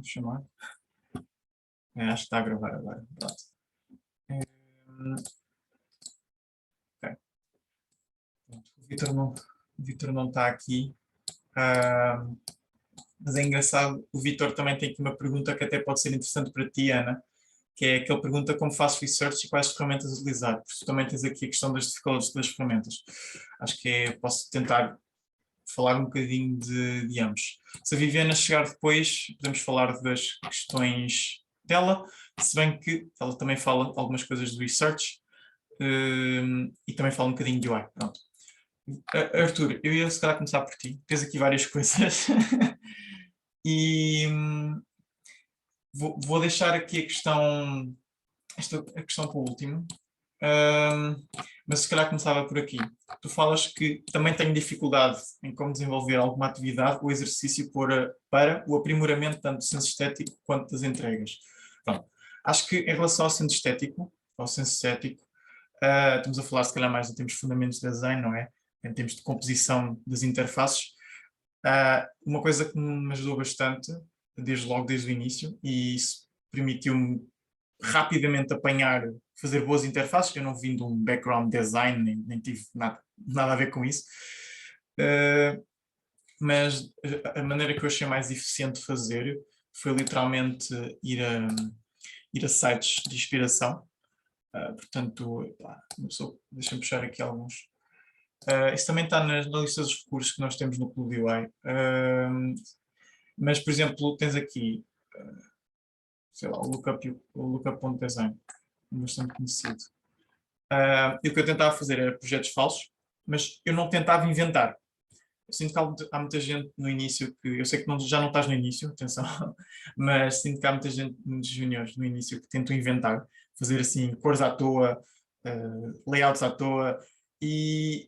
Vamos chamar. Acho que está a gravar agora. Pronto. Ok. O Vítor não está aqui. Mas é engraçado, o Vítor também tem aqui uma pergunta que até pode ser interessante para ti, Ana, que é que ele pergunta como faço research e quais ferramentas utilizar. Porque tu também tens aqui a questão das dificuldades das ferramentas. Acho que posso tentar falar um bocadinho de ambos. Se a Viviana chegar depois, podemos falar das questões dela, se bem que ela também fala algumas coisas do research e também fala um bocadinho de UI. Pronto. Arthur, eu ia se calhar começar por ti. Tens aqui várias coisas. E vou deixar aqui a questão para o último. Mas se calhar começava por aqui. Tu falas que também tenho dificuldade em como desenvolver alguma atividade ou exercício para o aprimoramento tanto do senso estético quanto das entregas. Pronto. Acho que em relação ao senso estético, estamos a falar se calhar mais em termos de fundamentos de design, não é? Em termos de composição das interfaces. Uma coisa que me ajudou bastante, desde o início, e isso permitiu-me rapidamente fazer boas interfaces. Eu não vim de um background design, nem tive nada a ver com isso, mas a maneira que eu achei mais eficiente de fazer foi literalmente ir a sites de inspiração. Portanto, deixa-me puxar aqui alguns. Isso também está na lista dos recursos que nós temos no Clube UI. Mas, por exemplo, tens aqui, sei lá, o Lookup.design, bastante conhecido. E o que eu tentava fazer era projetos falsos, mas eu não tentava inventar. Eu sinto que há muita gente no início eu sei que já não estás no início, atenção, mas sinto que há muita gente, muitos juniores no início que tentam inventar, fazer assim cores à toa, layouts à toa, e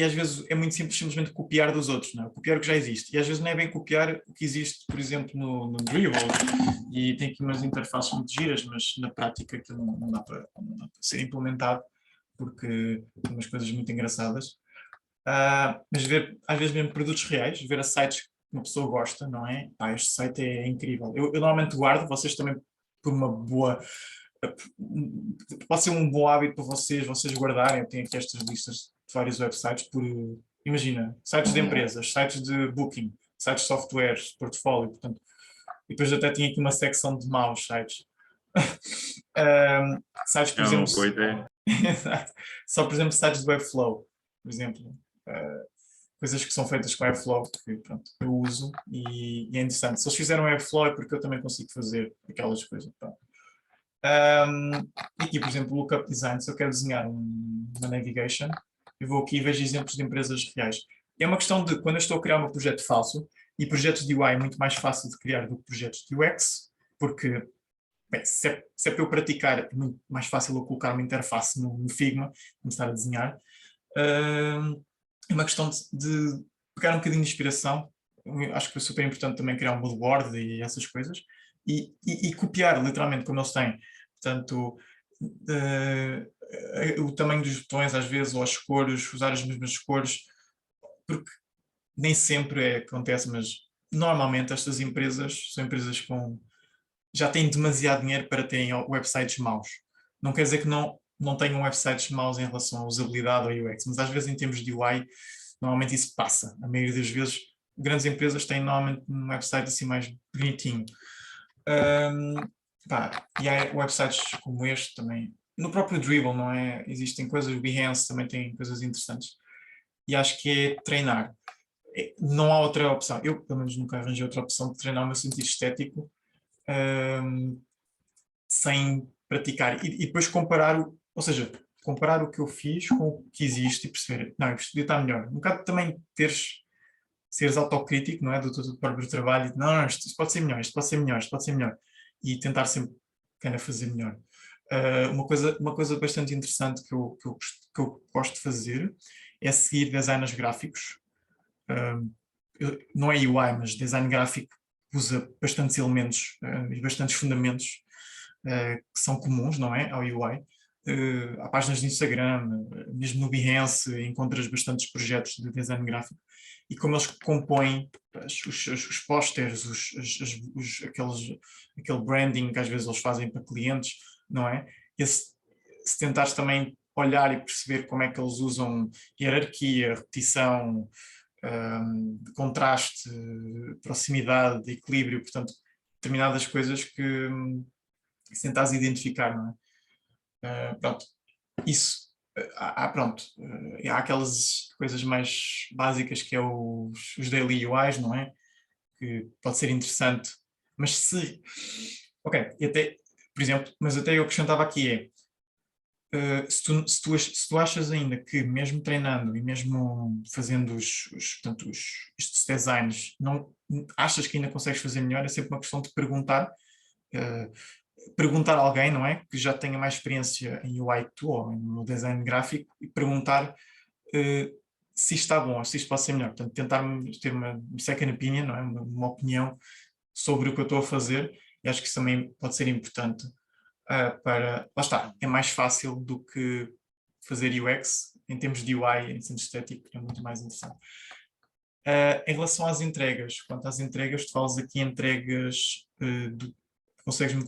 às vezes é muito simples simplesmente copiar dos outros, não é? Copiar o que já existe. E às vezes não é bem copiar o que existe, por exemplo, no Dribble, e tem aqui umas interfaces muito giras, mas na prática aquilo não dá para ser implementado, porque tem umas coisas muito engraçadas. Mas ver, às vezes mesmo produtos reais, ver a sites que uma pessoa gosta, não é? Este site é incrível. Eu normalmente guardo, vocês também por uma boa... Pode ser um bom hábito para vocês guardarem. Eu tenho aqui estas listas de vários websites imagina, sites de empresas, sites de booking, sites de softwares, portfólio, portanto, e depois até tinha aqui uma secção de maus sites. Sites, por exemplo, só por exemplo sites de Webflow, por exemplo, coisas que são feitas com Webflow que pronto, eu uso e é interessante. Se eles fizeram Webflow é porque eu também consigo fazer aquelas coisas. Pronto. Aqui, por exemplo, o Lookup Design, se eu quero desenhar uma navigation, eu vou aqui e vejo exemplos de empresas reais. É uma questão de, quando eu estou a criar um projeto falso, e projetos de UI é muito mais fácil de criar do que projetos de UX, porque bem, se é para eu praticar, é muito mais fácil eu colocar uma interface no Figma, começar a desenhar. É uma questão de pegar um bocadinho de inspiração. Acho que é super importante também criar um moodboard e essas coisas, e copiar literalmente como eles têm. Portanto, o tamanho dos botões às vezes, ou as cores, usar as mesmas cores, porque nem sempre acontece, mas normalmente estas empresas são empresas já têm demasiado dinheiro para terem websites maus. Não quer dizer que não tenham websites maus em relação à usabilidade ou UX, mas às vezes em termos de UI, normalmente isso passa. A maioria das vezes, grandes empresas têm normalmente um website assim mais bonitinho. E há websites como este também. No próprio Dribble, não é? Existem coisas, o Behance também tem coisas interessantes. E acho que é treinar. Não há outra opção. Eu, pelo menos, nunca arranjei outra opção de treinar o meu sentido estético sem praticar. E depois comparar, ou seja, comparar o que eu fiz com o que existe e perceber, não, isto podia estar melhor. Um bocado também seres autocrítico, não é? Do teu próprio trabalho, e, não, isto pode ser melhor, isto pode ser melhor, isto pode ser melhor. E tentar sempre fazer melhor. Uma coisa bastante interessante que eu gosto de fazer é seguir designers gráficos. Não é UI, mas design gráfico usa bastantes elementos e bastantes fundamentos que são comuns, não é, ao UI. há páginas de Instagram, mesmo no Behance, encontras bastantes projetos de design gráfico, e como eles compõem os pósteres, aquele branding que às vezes eles fazem para clientes, não é? Se tentares também olhar e perceber como é que eles usam hierarquia, repetição, contraste, proximidade, equilíbrio, portanto, determinadas coisas que se tentares identificar, não é? Pronto, isso, pronto, há aquelas coisas mais básicas que é os daily UIs, não é? Que pode ser interessante, mas ok, e até, por exemplo, mas até eu acrescentava aqui se tu achas ainda que mesmo treinando e mesmo fazendo portanto, estes designs, não, achas que ainda consegues fazer melhor, é sempre uma questão de perguntar a alguém, não é? Que já tenha mais experiência em UI que tu, ou no design gráfico, e perguntar se isto está bom, ou se isto pode ser melhor. Portanto, tentar ter uma second opinion, não é? Uma opinião sobre o que eu estou a fazer, e acho que isso também pode ser importante lá está, é mais fácil do que fazer UX, em termos de UI, em termos estético, é muito mais interessante. Em relação às entregas, quanto às entregas, tu falas aqui entregas, consegues-me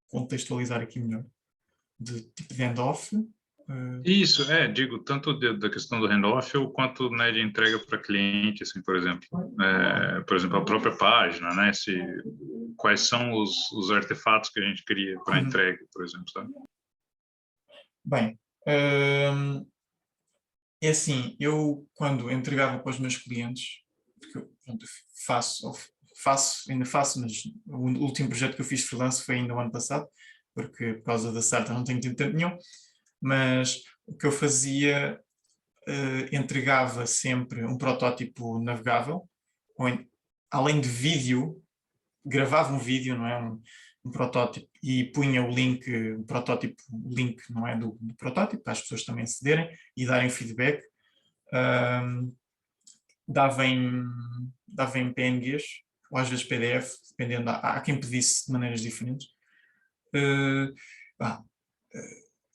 contextualizar aqui melhor? De tipo de handoff? Isso, digo, tanto da questão do handoff quanto, né, de entrega para cliente, assim, por exemplo. Por exemplo, a própria página, né? Quais são os artefatos que a gente cria para entrega, por exemplo, sabe? Bem, é assim, eu quando entregava para os meus clientes, porque eu pronto, ainda faço, mas o último projeto que eu fiz freelance foi ainda o ano passado, porque por causa da startup não tenho tempo nenhum, mas o que eu fazia, entregava sempre um protótipo navegável, além de vídeo, gravava um vídeo, não é? Um protótipo, e punha o link, o link, não é? Do protótipo, para as pessoas também acederem e darem feedback. Dava em PNGs, ou às vezes PDF, dependendo, há quem pedisse de maneiras diferentes.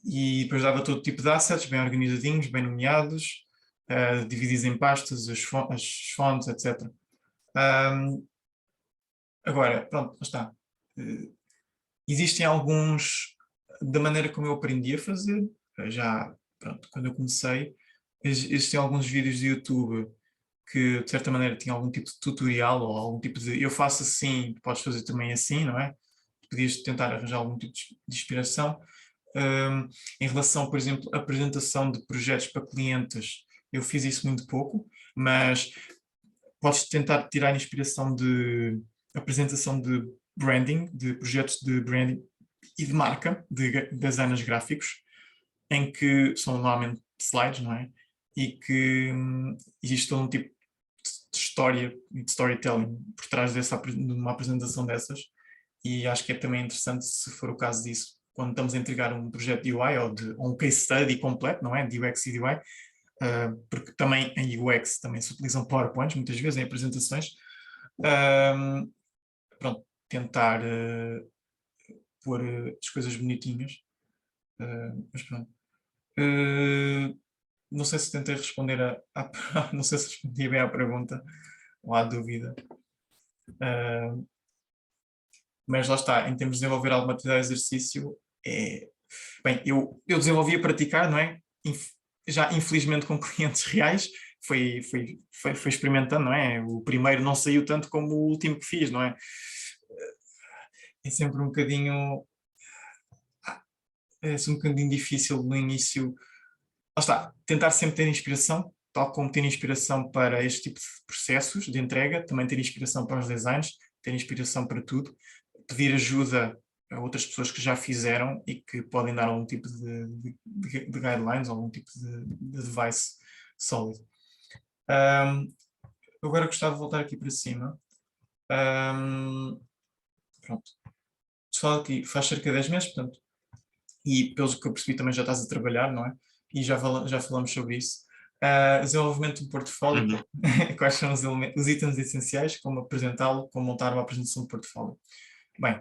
E depois dava todo tipo de assets, bem organizadinhos, bem nomeados, divididos em pastas, as fontes, etc. Agora, pronto, lá está. Existem alguns, da maneira como eu aprendi a fazer, já, pronto, quando eu comecei, existem alguns vídeos de YouTube que, de certa maneira, tinham algum tipo de tutorial ou algum tipo de, eu faço assim, podes fazer também assim, não é? Podias tentar arranjar algum tipo de inspiração. Em relação, por exemplo, à apresentação de projetos para clientes, eu fiz isso muito pouco, mas podes tentar tirar inspiração de apresentação de branding, de projetos de branding e de marca, de designers gráficos, em que são normalmente slides, não é? E que existe todo um tipo de história e de storytelling por trás de uma apresentação dessas, e acho que é também interessante, se for o caso disso, quando estamos a entregar um projeto de UI ou um case study completo, não é? De UX e de UI, porque também em UX também se utilizam PowerPoints, muitas vezes em apresentações. Pronto, tentar pôr as coisas bonitinhas, mas pronto. Não sei se tentei responder não sei se respondi bem à pergunta ou à dúvida. Mas lá está, em termos de desenvolver alguma atividade de exercício, bem, eu desenvolvi a praticar, não é? Já infelizmente com clientes reais, foi experimentando, não é? O primeiro não saiu tanto como o último que fiz, não é? É sempre um bocadinho difícil no início. Lá está, tentar sempre ter inspiração, tal como ter inspiração para este tipo de processos de entrega, também ter inspiração para os designs, ter inspiração para tudo, pedir ajuda a outras pessoas que já fizeram e que podem dar algum tipo de guidelines, algum tipo de device sólido. Agora gostava de voltar aqui para cima. Pronto. Pessoal, aqui faz cerca de 10 meses, portanto, e pelo que eu percebi também já estás a trabalhar, não é? E já falamos sobre isso. Desenvolvimento de um portfólio, quais são os itens essenciais, como apresentá-lo, como montar uma apresentação de portfólio. Bem,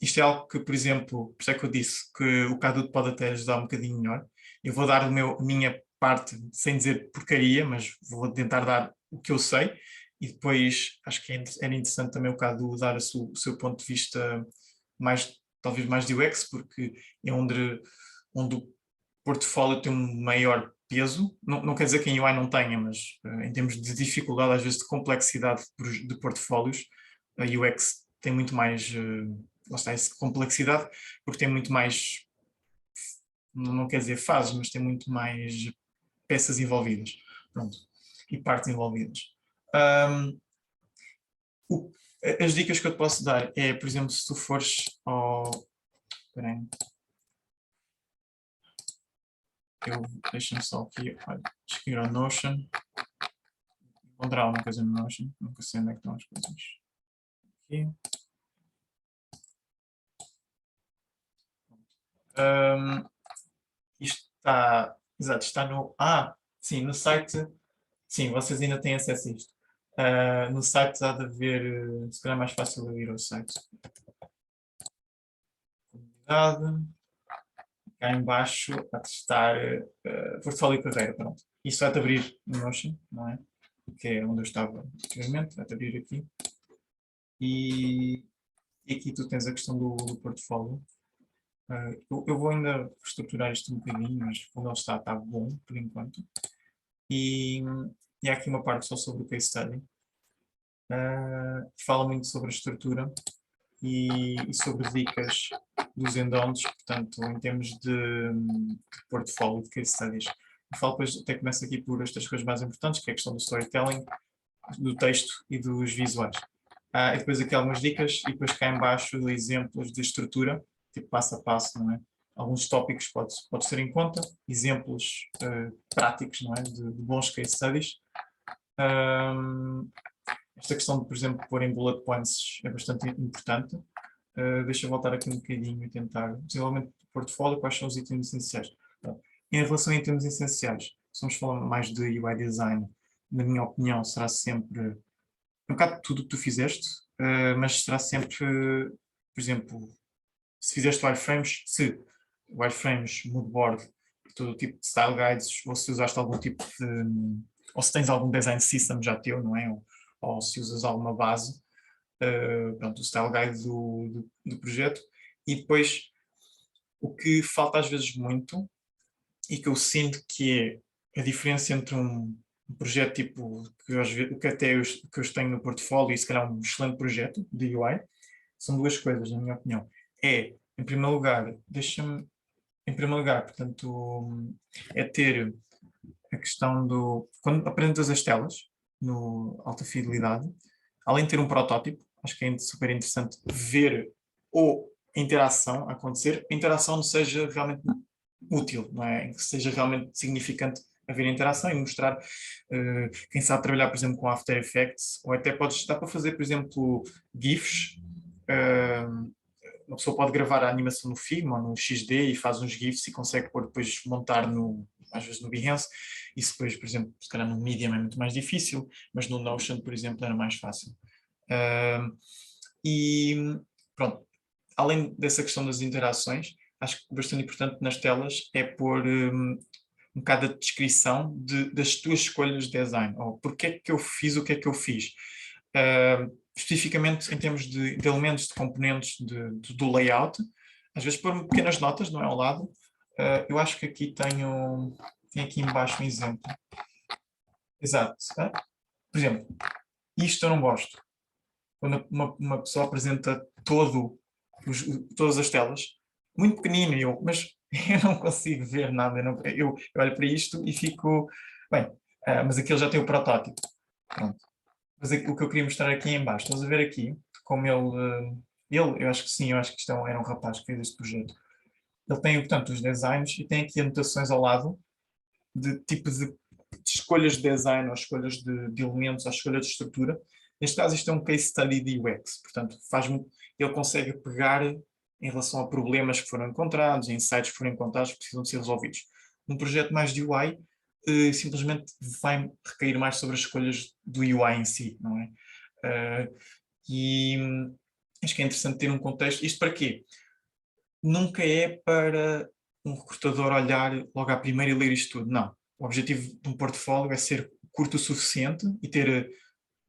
isto é algo que, por exemplo, por isso é que eu disse que o Kadu pode até ajudar um bocadinho melhor. Eu vou dar a minha parte, sem dizer porcaria, mas vou tentar dar o que eu sei, e depois acho que era interessante também o Kadu dar o seu ponto de vista mais, talvez mais de UX, porque é onde o portfólio tem um maior peso. Não quer dizer que em UI não tenha, mas em termos de dificuldade, às vezes de complexidade de portfólios, a UX tem muito mais, lá está, essa complexidade, porque tem muito mais, não quer dizer fases, mas tem muito mais peças envolvidas, pronto, e partes envolvidas. Um, as dicas que eu te posso dar é, por exemplo, se tu fores ao... Espera aí. Deixa-me só aqui, olha, escrever ao Notion, encontrar alguma coisa no Notion, nunca sei onde é que estão as coisas. Aqui. Isto está, exato, está no, sim, no site, sim, vocês ainda têm acesso a isto. No site há de haver, se calhar é mais fácil eu ir ao site. Comunidade, cá em baixo, a testar portfólio e carreira, pronto. Isto vai-te abrir no Notion, não é? Que é onde eu estava anteriormente, vai-te abrir aqui. E aqui tu tens a questão do portfólio. Eu vou ainda estruturar isto um bocadinho, mas como ele está bom, por enquanto. E há aqui uma parte só sobre o case study, que fala muito sobre a estrutura e sobre dicas dos and-ons, portanto, em termos de portfólio, de case studies. Eu falo depois, até começo aqui por estas coisas mais importantes, que é a questão do storytelling, do texto e dos visuais. E depois aqui algumas dicas, e depois cá em baixo exemplos de estrutura, tipo passo a passo, não é? Alguns tópicos podes ter em conta, exemplos práticos, não é? De bons case studies. Esta questão de, por exemplo, pôr em bullet points é bastante importante. Deixa eu voltar aqui um bocadinho e tentar. Desenvolvimento do portfólio, quais são os itens essenciais? Em relação a itens essenciais, se vamos falar mais de UI design, na minha opinião, será sempre um bocado de tudo o que tu fizeste, mas será sempre, por exemplo, se fizeste wireframes, wireframes, moodboard, todo tipo de style guides, ou se usaste algum tipo de, ou se tens algum design system já teu, não é? Ou se usas alguma base, pronto, o style guide do projeto. E depois, o que falta às vezes muito, e que eu sinto que é a diferença entre um projeto tipo, que até que eu tenho no portfólio, e se calhar um excelente projeto de UI, são duas coisas, na minha opinião. Em primeiro lugar, portanto, é ter a questão do... Quando apresentas as telas, no alta fidelidade, além de ter um protótipo, acho que é super interessante ver a interação acontecer, a interação não seja realmente útil, não é? Que seja realmente significante haver interação e mostrar, quem sabe trabalhar, por exemplo, com After Effects, ou até dar para fazer, por exemplo, GIFs. Uma pessoa pode gravar a animação no Figma ou no XD e faz uns GIFs e consegue depois montar às vezes no Behance. Isso depois, por exemplo, se calhar no Medium é muito mais difícil, mas no Notion, por exemplo, era mais fácil. E pronto, além dessa questão das interações, acho que bastante importante nas telas é pôr um bocado a descrição das tuas escolhas de design, ou porque é que eu fiz o que é que eu fiz. Especificamente em termos de elementos, de componentes do layout, às vezes pôr pequenas notas, não é, ao lado. Eu acho que aqui tenho aqui embaixo um exemplo. Exato. Por exemplo, isto eu não gosto. Quando uma pessoa apresenta todas as telas, muito pequenino, mas eu não consigo ver nada. Eu olho para isto e fico, bem, mas aquilo já tem o protótipo. Pronto. Mas o que eu queria mostrar aqui em baixo, estás a ver aqui, como eu acho que sim, eu acho que era um rapaz que fez este projeto. Ele tem, portanto, os designs e tem aqui anotações ao lado de tipo de escolhas de design, ou escolhas de elementos, ou escolhas de estrutura. Neste caso, isto é um case study de UX, portanto, ele consegue pegar em relação a problemas que foram encontrados, insights que foram encontrados que precisam de ser resolvidos. Um projeto mais de UI simplesmente vai recair mais sobre as escolhas do UI em si, não é? E acho que é interessante ter um contexto. Isto para quê? Nunca é para um recrutador olhar logo à primeira e ler isto tudo, não. O objetivo de um portfólio é ser curto o suficiente e ter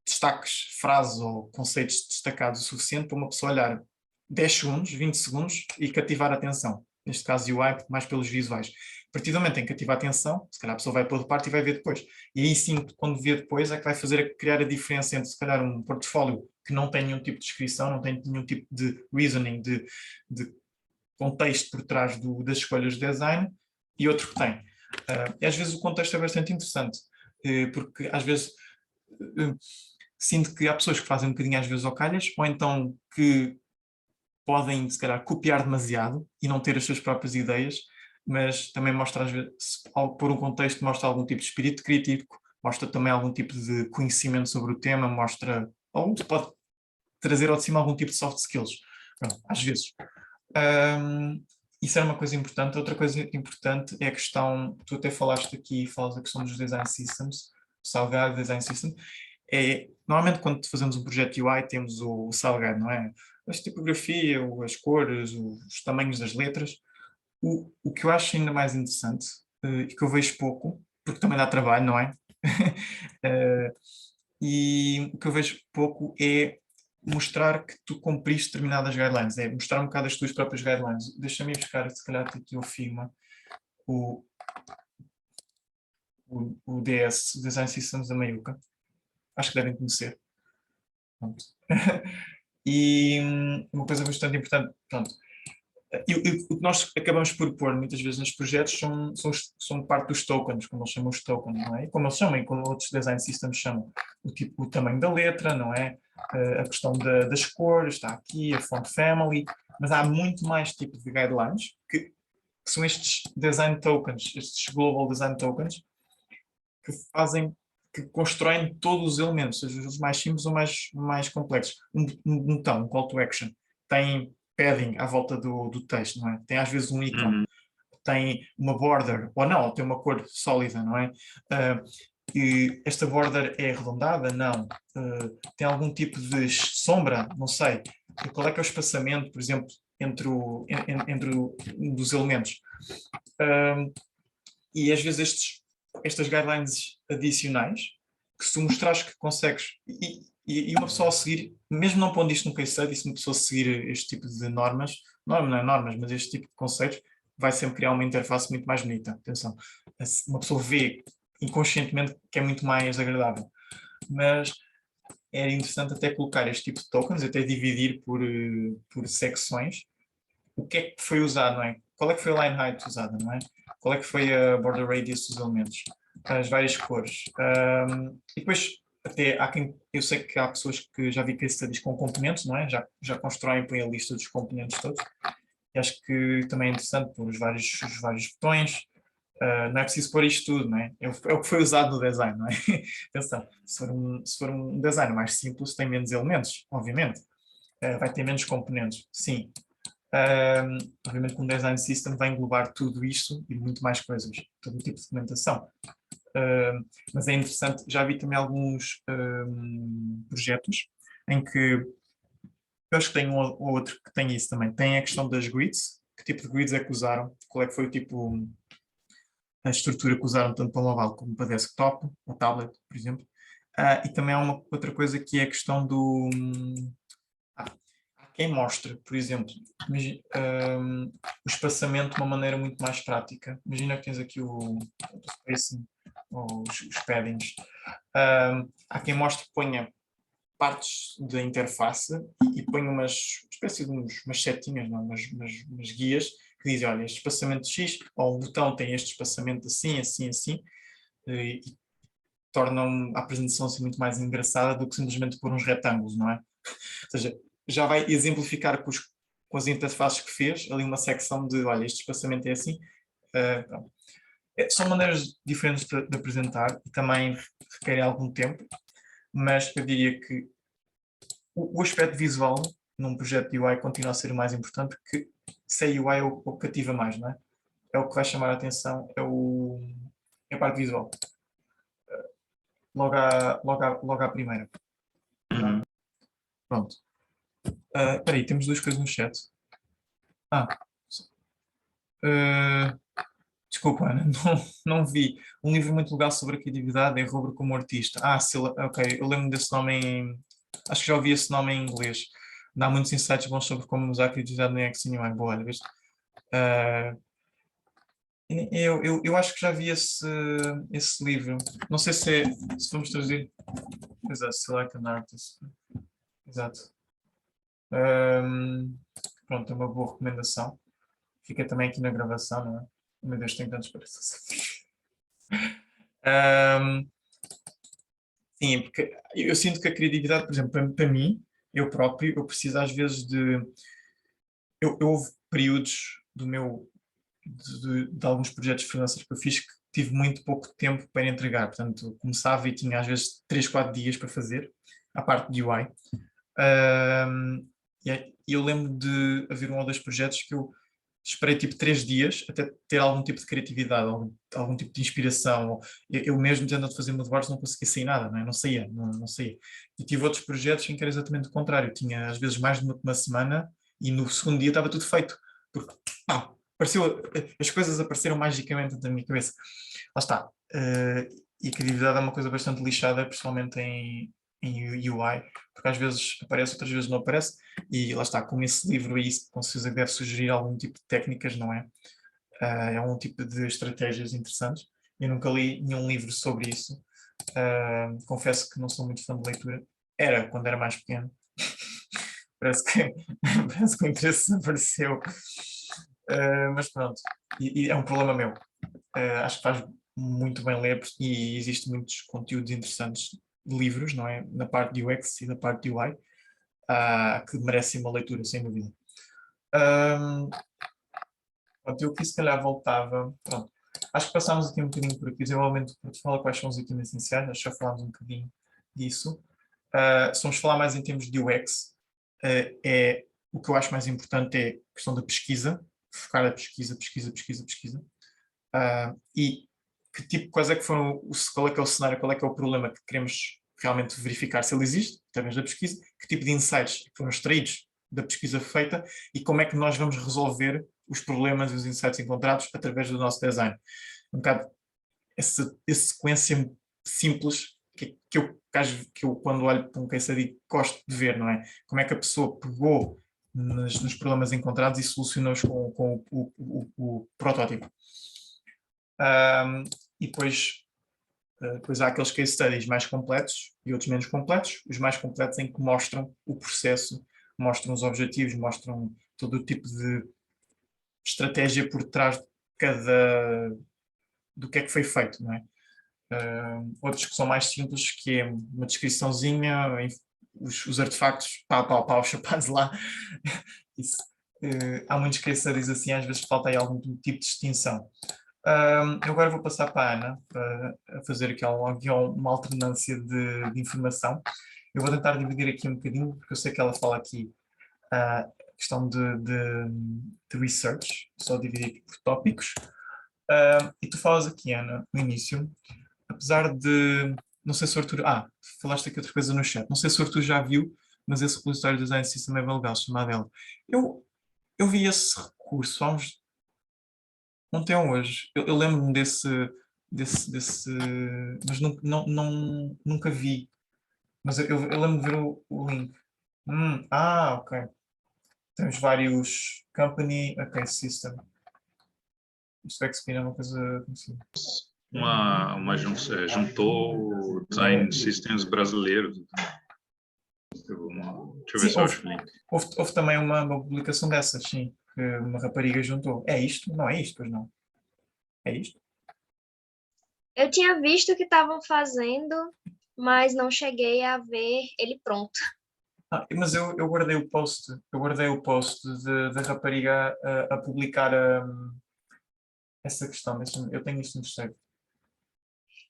destaques, frases ou conceitos destacados o suficiente para uma pessoa olhar 10 segundos, 20 segundos e cativar a atenção. Neste caso UI, mais pelos visuais. A partir do momento em que cativa a atenção, se calhar a pessoa vai para outra parte e vai ver depois. E aí sim, quando vê depois, é que vai criar a diferença entre, se calhar, um portfólio que não tem nenhum tipo de descrição, não tem nenhum tipo de reasoning, de contexto por trás das escolhas de design, e outro que tem. E às vezes o contexto é bastante interessante, porque às vezes sinto que há pessoas que fazem um bocadinho às vezes ao calhas, ou então que podem, se calhar, copiar demasiado e não ter as suas próprias ideias, mas também mostra, às vezes, ao pôr um contexto, mostra algum tipo de espírito crítico, mostra também algum tipo de conhecimento sobre o tema, mostra, ou pode trazer ao de cima algum tipo de soft skills, pronto, às vezes. Isso é uma coisa importante. Outra coisa importante é a questão, tu até falaste aqui, falas da questão dos design systems, Salgado Design System. Normalmente quando fazemos um projeto UI temos o Salgado, não é? A tipografia, as cores, os tamanhos das letras. O que eu acho ainda mais interessante, e que eu vejo pouco, porque também dá trabalho, não é? E o que eu vejo pouco é mostrar que tu cumpriste determinadas guidelines, é mostrar um bocado as tuas próprias guidelines. Deixa-me ir buscar, se calhar, aqui o Figma, o DS, Design Systems da Mayuka. Acho que devem conhecer. Pronto. E uma coisa bastante importante, pronto, o que nós acabamos por pôr muitas vezes nos projetos são parte dos tokens, como eles chamam os tokens, não é? E como eles chamam e como outros design systems chamam, o tamanho da letra, não é? A questão das cores, está aqui, a font family, mas há muito mais tipo de guidelines que são estes design tokens, estes global design tokens, que constroem todos os elementos, seja os mais simples ou mais complexos. Um botão, um call to action, tem padding à volta do texto, não é? Tem às vezes um ícone, tem uma border, ou não, tem uma cor sólida, não é? E esta border é arredondada? Não. Tem algum tipo de sombra? Não sei. Qual é que é o espaçamento, por exemplo, entre um dos elementos? E às vezes estas guidelines adicionais, que se tu mostrares que consegues, e uma pessoa a seguir, mesmo não pondo isto no case study, se uma pessoa seguir este tipo de normas, não é normas, mas este tipo de conceitos, vai sempre criar uma interface muito mais bonita. Atenção, uma pessoa vê inconscientemente que é muito mais agradável. Mas é interessante até colocar este tipo de tokens, até dividir por secções, o que é que foi usado, não é? Qual é que foi a line height usada, não é? Qual é que foi a border radius dos elementos? As várias cores. E depois, até há eu sei que há pessoas que já vi case studies com componentes, não é? Já constroem, põem a lista dos componentes todos. E acho que também é interessante pôr os vários botões. Não é preciso pôr isto tudo, não é? É o que foi usado no design, não é? Atenção, se for um design mais simples, tem menos elementos, obviamente. Vai ter menos componentes, sim. Obviamente que um design system vai englobar tudo isto e muito mais coisas, todo o tipo de documentação. Mas é interessante, já vi também alguns projetos em que eu acho que tem um ou outro que tem isso também. Tem a questão das grids, que tipo de grids é que usaram, qual é que foi o tipo, a estrutura que usaram tanto para mobile como para desktop, ou tablet, por exemplo. E também há uma outra coisa que é a questão do quem mostra, por exemplo, o espaçamento de uma maneira muito mais prática. Imagina que tens aqui o spacing, ou os paddings. Há quem mostre que ponha partes da interface e ponha uma espécie de umas setinhas, não? Umas guias que dizem, olha, este espaçamento X, ou o botão tem este espaçamento assim, assim, assim, e tornam a apresentação assim muito mais engraçada do que simplesmente pôr uns retângulos, não é? Ou seja, já vai exemplificar com as interfaces que fez, ali uma secção de, olha, este espaçamento é assim. São maneiras diferentes de apresentar e também requerem algum tempo, mas eu diria que o aspecto visual num projeto de UI continua a ser o mais importante, porque se a UI é o que cativa mais, não é? É o que vai chamar a atenção, é a parte visual. Logo à primeira. Pronto. Espera aí, temos duas coisas no chat. Ah, uh, desculpa, Ana, não vi. Um livro muito legal sobre a criatividade em Rubro como artista. Ok, eu lembro desse nome Acho que já ouvi esse nome em inglês. Dá muitos insights bons sobre como usar a criatividade no UX e UI. Boa, olha, viste? Uh, eu acho que já vi esse livro. Não sei se vamos traduzir. Exato, Select an Artist. Exato. Um, Pronto, é uma boa recomendação. Fica também aqui na gravação, não é? Meu Deus, tenho tantos pareces. Um, sim, porque eu sinto que a criatividade, por exemplo, para mim, eu próprio, eu preciso às vezes de. Houve períodos do meu de alguns projetos freelancers que eu fiz que tive muito pouco tempo para entregar. Portanto, começava e tinha às vezes 3, 4 dias para fazer a parte de UI. E eu lembro de haver um ou dois projetos que eu esperei tipo 3 dias até ter algum tipo de criatividade, algum tipo de inspiração. Eu mesmo tentando fazer moodboards não conseguia sair nada, não é? Não saía, não saía. E tive outros projetos em que era exatamente o contrário. Tinha às vezes mais de uma semana e no segundo dia estava tudo feito. Porque, pá, as coisas apareceram magicamente na minha cabeça. Lá está. E a criatividade é uma coisa bastante lixada, principalmente em UI, porque às vezes aparece, outras vezes não aparece, e lá está, com esse livro aí, com certeza que deve sugerir algum tipo de técnicas, não é? É um tipo de estratégias interessantes. Eu nunca li nenhum livro sobre isso. Confesso que não sou muito fã de leitura. Era quando era mais pequeno. Parece que, parece que o interesse desapareceu. Mas pronto, e é um problema meu. Acho que faz muito bem ler e existem muitos conteúdos interessantes de livros, não é? Na parte de UX e da parte de UI, que merecem uma leitura, sem dúvida. Pronto, eu aqui se calhar voltava. Pronto. Acho que passámos aqui um bocadinho por aqui, desenvolvimento de portfólio, quais são os itens essenciais, acho que já falámos um bocadinho disso. Se vamos falar mais em termos de UX, o que eu acho mais importante é a questão da pesquisa, focar a pesquisa, pesquisa, pesquisa, pesquisa. E quais é que foram, qual é que é o cenário, qual é que é o problema que queremos realmente verificar se ele existe, através da pesquisa, que tipo de insights foram extraídos da pesquisa feita e como é que nós vamos resolver os problemas e os insights encontrados através do nosso design. Um bocado essa sequência simples que eu, quando olho para um case study, gosto de ver, não é? Como é que a pessoa pegou nos problemas encontrados e solucionou-os com o protótipo. E depois há aqueles case studies mais completos e outros menos completos. Os mais completos em que mostram o processo, mostram os objetivos, mostram todo o tipo de estratégia por trás de do que é que foi feito, não é? Outros que são mais simples, que é uma descriçãozinha, os artefactos, pau, pau, pau, chapados lá. Isso. Há muitos case studies assim, às vezes falta aí algum tipo de distinção. Eu agora vou passar para a Ana para fazer aqui uma alternância de informação. Eu vou tentar dividir aqui um bocadinho, porque eu sei que ela fala aqui a questão de research, só dividir aqui por tópicos. E tu falas aqui, Ana, no início, apesar de. Não sei se o Arthur. Falaste aqui outra coisa no chat. Não sei se o Arthur já viu, mas esse repositório de design system é bem legal, chamado ela. Eu vi esse recurso há uns. Ontem ou hoje. Eu lembro-me desse. Mas nunca vi. Mas eu lembro de ver o link. Ok. Temos vários company. Ok, system. Isto é que é uma coisa conhecida. Juntou o design systems brasileiros. Deixa eu ver Sim, se eu acho o link. houve também uma publicação dessas, sim, que uma rapariga juntou. É isto? Não é isto, pois não. É isto? Eu tinha visto que estavam fazendo, mas não cheguei a ver ele pronto. Mas eu guardei o post da rapariga a publicar essa questão. Eu tenho isto no terceiro.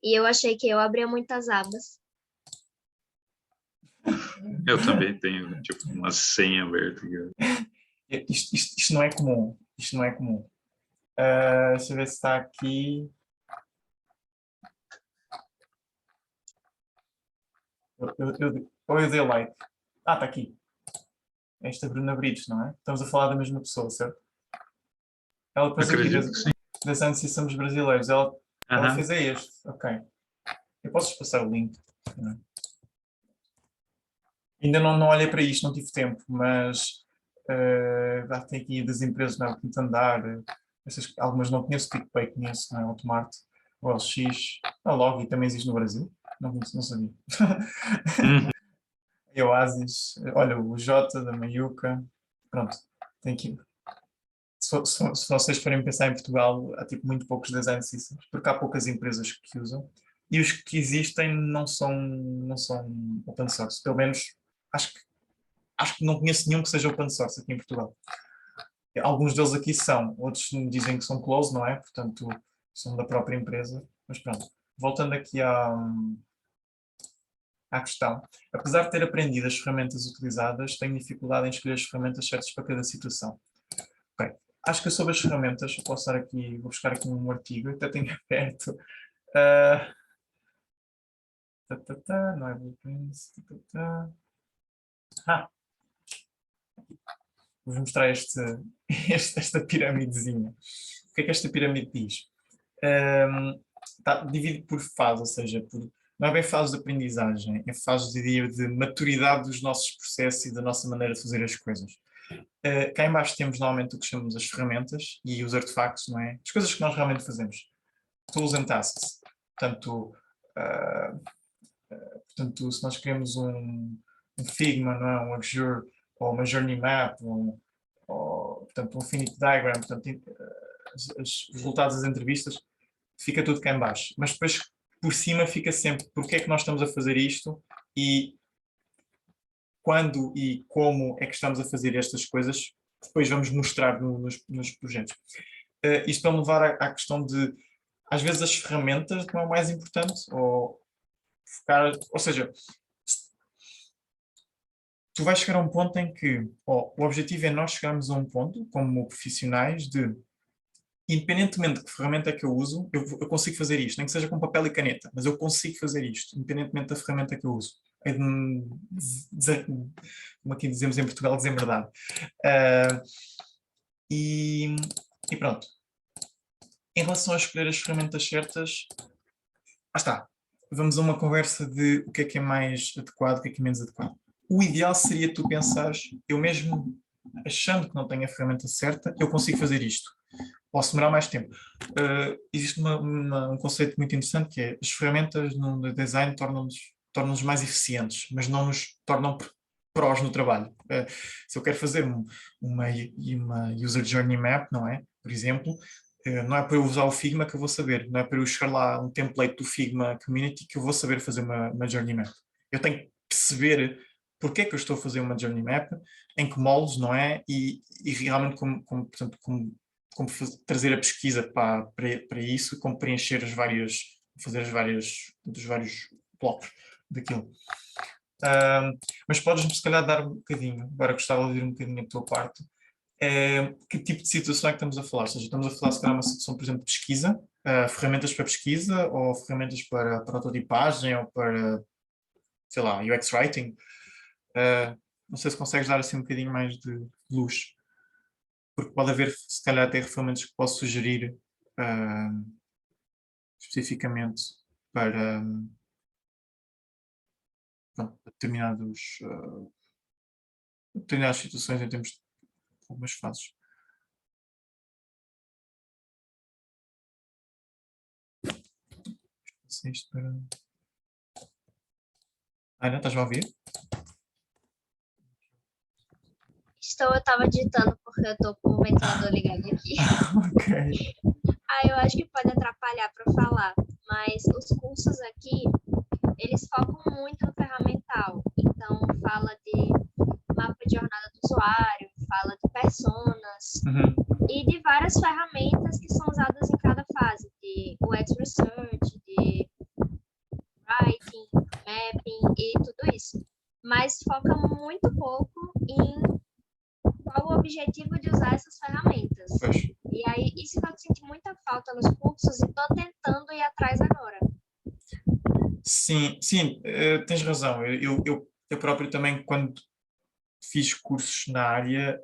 E eu achei que eu abria muitas abas. Eu também tenho, tipo, uma senha aberta. Isto não é comum. Isto não é comum. Deixa eu ver se está aqui. Eu dei like. Está aqui. esta Bruna Brites, não é? Estamos a falar da mesma pessoa, certo? Ela depois aqui Acredito que sim. das Antes e Somos Brasileiros, ela Aham. fez este, ok. Eu posso passar o link. Não é? Ainda não olhei para isto, não tive tempo, mas tem aqui das empresas no quinto andar, algumas não conheço, o PicPay conheço, não é? Automarte, o LX, a Logi também existe no Brasil, não conheço, não sabia. Uhum. A Oasis, olha, o Jota da Mayuca, pronto, tem aqui. Se vocês forem pensar em Portugal, há tipo muito poucos design systems, porque há poucas empresas que usam, e os que existem não são open source, pelo menos acho que não conheço nenhum que seja open source aqui em Portugal. Alguns deles aqui são, outros dizem que são closed, não é? Portanto, são da própria empresa, mas pronto. Voltando aqui à questão, apesar de ter aprendido as ferramentas utilizadas, tenho dificuldade em escolher as ferramentas certas para cada situação. Ok. Acho que sobre as ferramentas, eu posso dar aqui, vou buscar aqui um artigo, até tenho aberto. Não é blueprints. Vou mostrar esta piramidezinha. O que é que esta pirâmide diz? Está dividido por fase, ou seja, não é bem fase de aprendizagem, é fase de maturidade dos nossos processos e da nossa maneira de fazer as coisas. Cá em baixo temos normalmente o que chamamos as ferramentas e os artefactos, não é? As coisas que nós realmente fazemos. Tools and tasks. Portanto, se nós queremos um Figma, não é? Um Azure, ou uma Journey Map, portanto, um Infinite Diagram, portanto, os resultados das entrevistas, fica tudo cá em baixo. Mas depois, por cima, fica sempre porque é que nós estamos a fazer isto e quando e como é que estamos a fazer estas coisas, depois vamos mostrar nos projetos. Isto para me levar à questão de, às vezes, as ferramentas não é o mais importante, ou seja, tu vais chegar a um ponto em que o objetivo é nós chegarmos a um ponto, como profissionais, de, independentemente de que ferramenta é que eu uso, eu consigo fazer isto, nem que seja com papel e caneta, mas eu consigo fazer isto, independentemente da ferramenta que eu uso. É como aqui dizemos em Portugal, desembardado. E pronto. Em relação a escolher as ferramentas certas, está. Vamos a uma conversa de o que é mais adequado, o que é menos adequado. O ideal seria tu pensares, eu mesmo achando que não tenho a ferramenta certa, eu consigo fazer isto. Posso demorar mais tempo. Existe um conceito muito interessante que é as ferramentas no design tornam-nos mais eficientes, mas não nos tornam prós no trabalho. Se eu quero fazer uma User Journey Map, não é? Por exemplo, não é para eu usar o Figma que eu vou saber, não é para eu chegar lá um template do Figma Community que eu vou saber fazer uma Journey Map. Eu tenho que perceber porque é que eu estou a fazer uma Journey Map, em que moldes, não é? E realmente como trazer a pesquisa para isso, como preencher fazer os vários blocos daquilo. Mas podes-me se calhar dar um bocadinho, agora gostava de ouvir um bocadinho a tua parte, que tipo de situação é que estamos a falar? Ou seja, estamos a falar se calhar uma situação, por exemplo, de pesquisa, ferramentas para pesquisa, ou ferramentas para prototipagem, ou para, sei lá, UX Writing. Não sei se consegues dar assim um bocadinho mais de luz, porque pode haver, se calhar, até ferramentas que posso sugerir especificamente para determinadas situações em termos de algumas fases. Isto para... Ana, estás-me a ouvir? Eu estava digitando porque eu estou com o ventilador ligado aqui. Ok. Eu acho que pode atrapalhar para falar, mas os cursos aqui, eles focam muito no ferramental. Então, fala de mapa de jornada do usuário, fala de personas e de várias ferramentas que são usadas em cada fase, de UX Research, de Writing, Mapping e tudo isso. Mas foca muito pouco em qual o objetivo de usar essas ferramentas. E aí, isso eu sinto muita falta nos cursos e estou tentando ir atrás agora. Sim, tens razão. Eu próprio também, quando fiz cursos na área,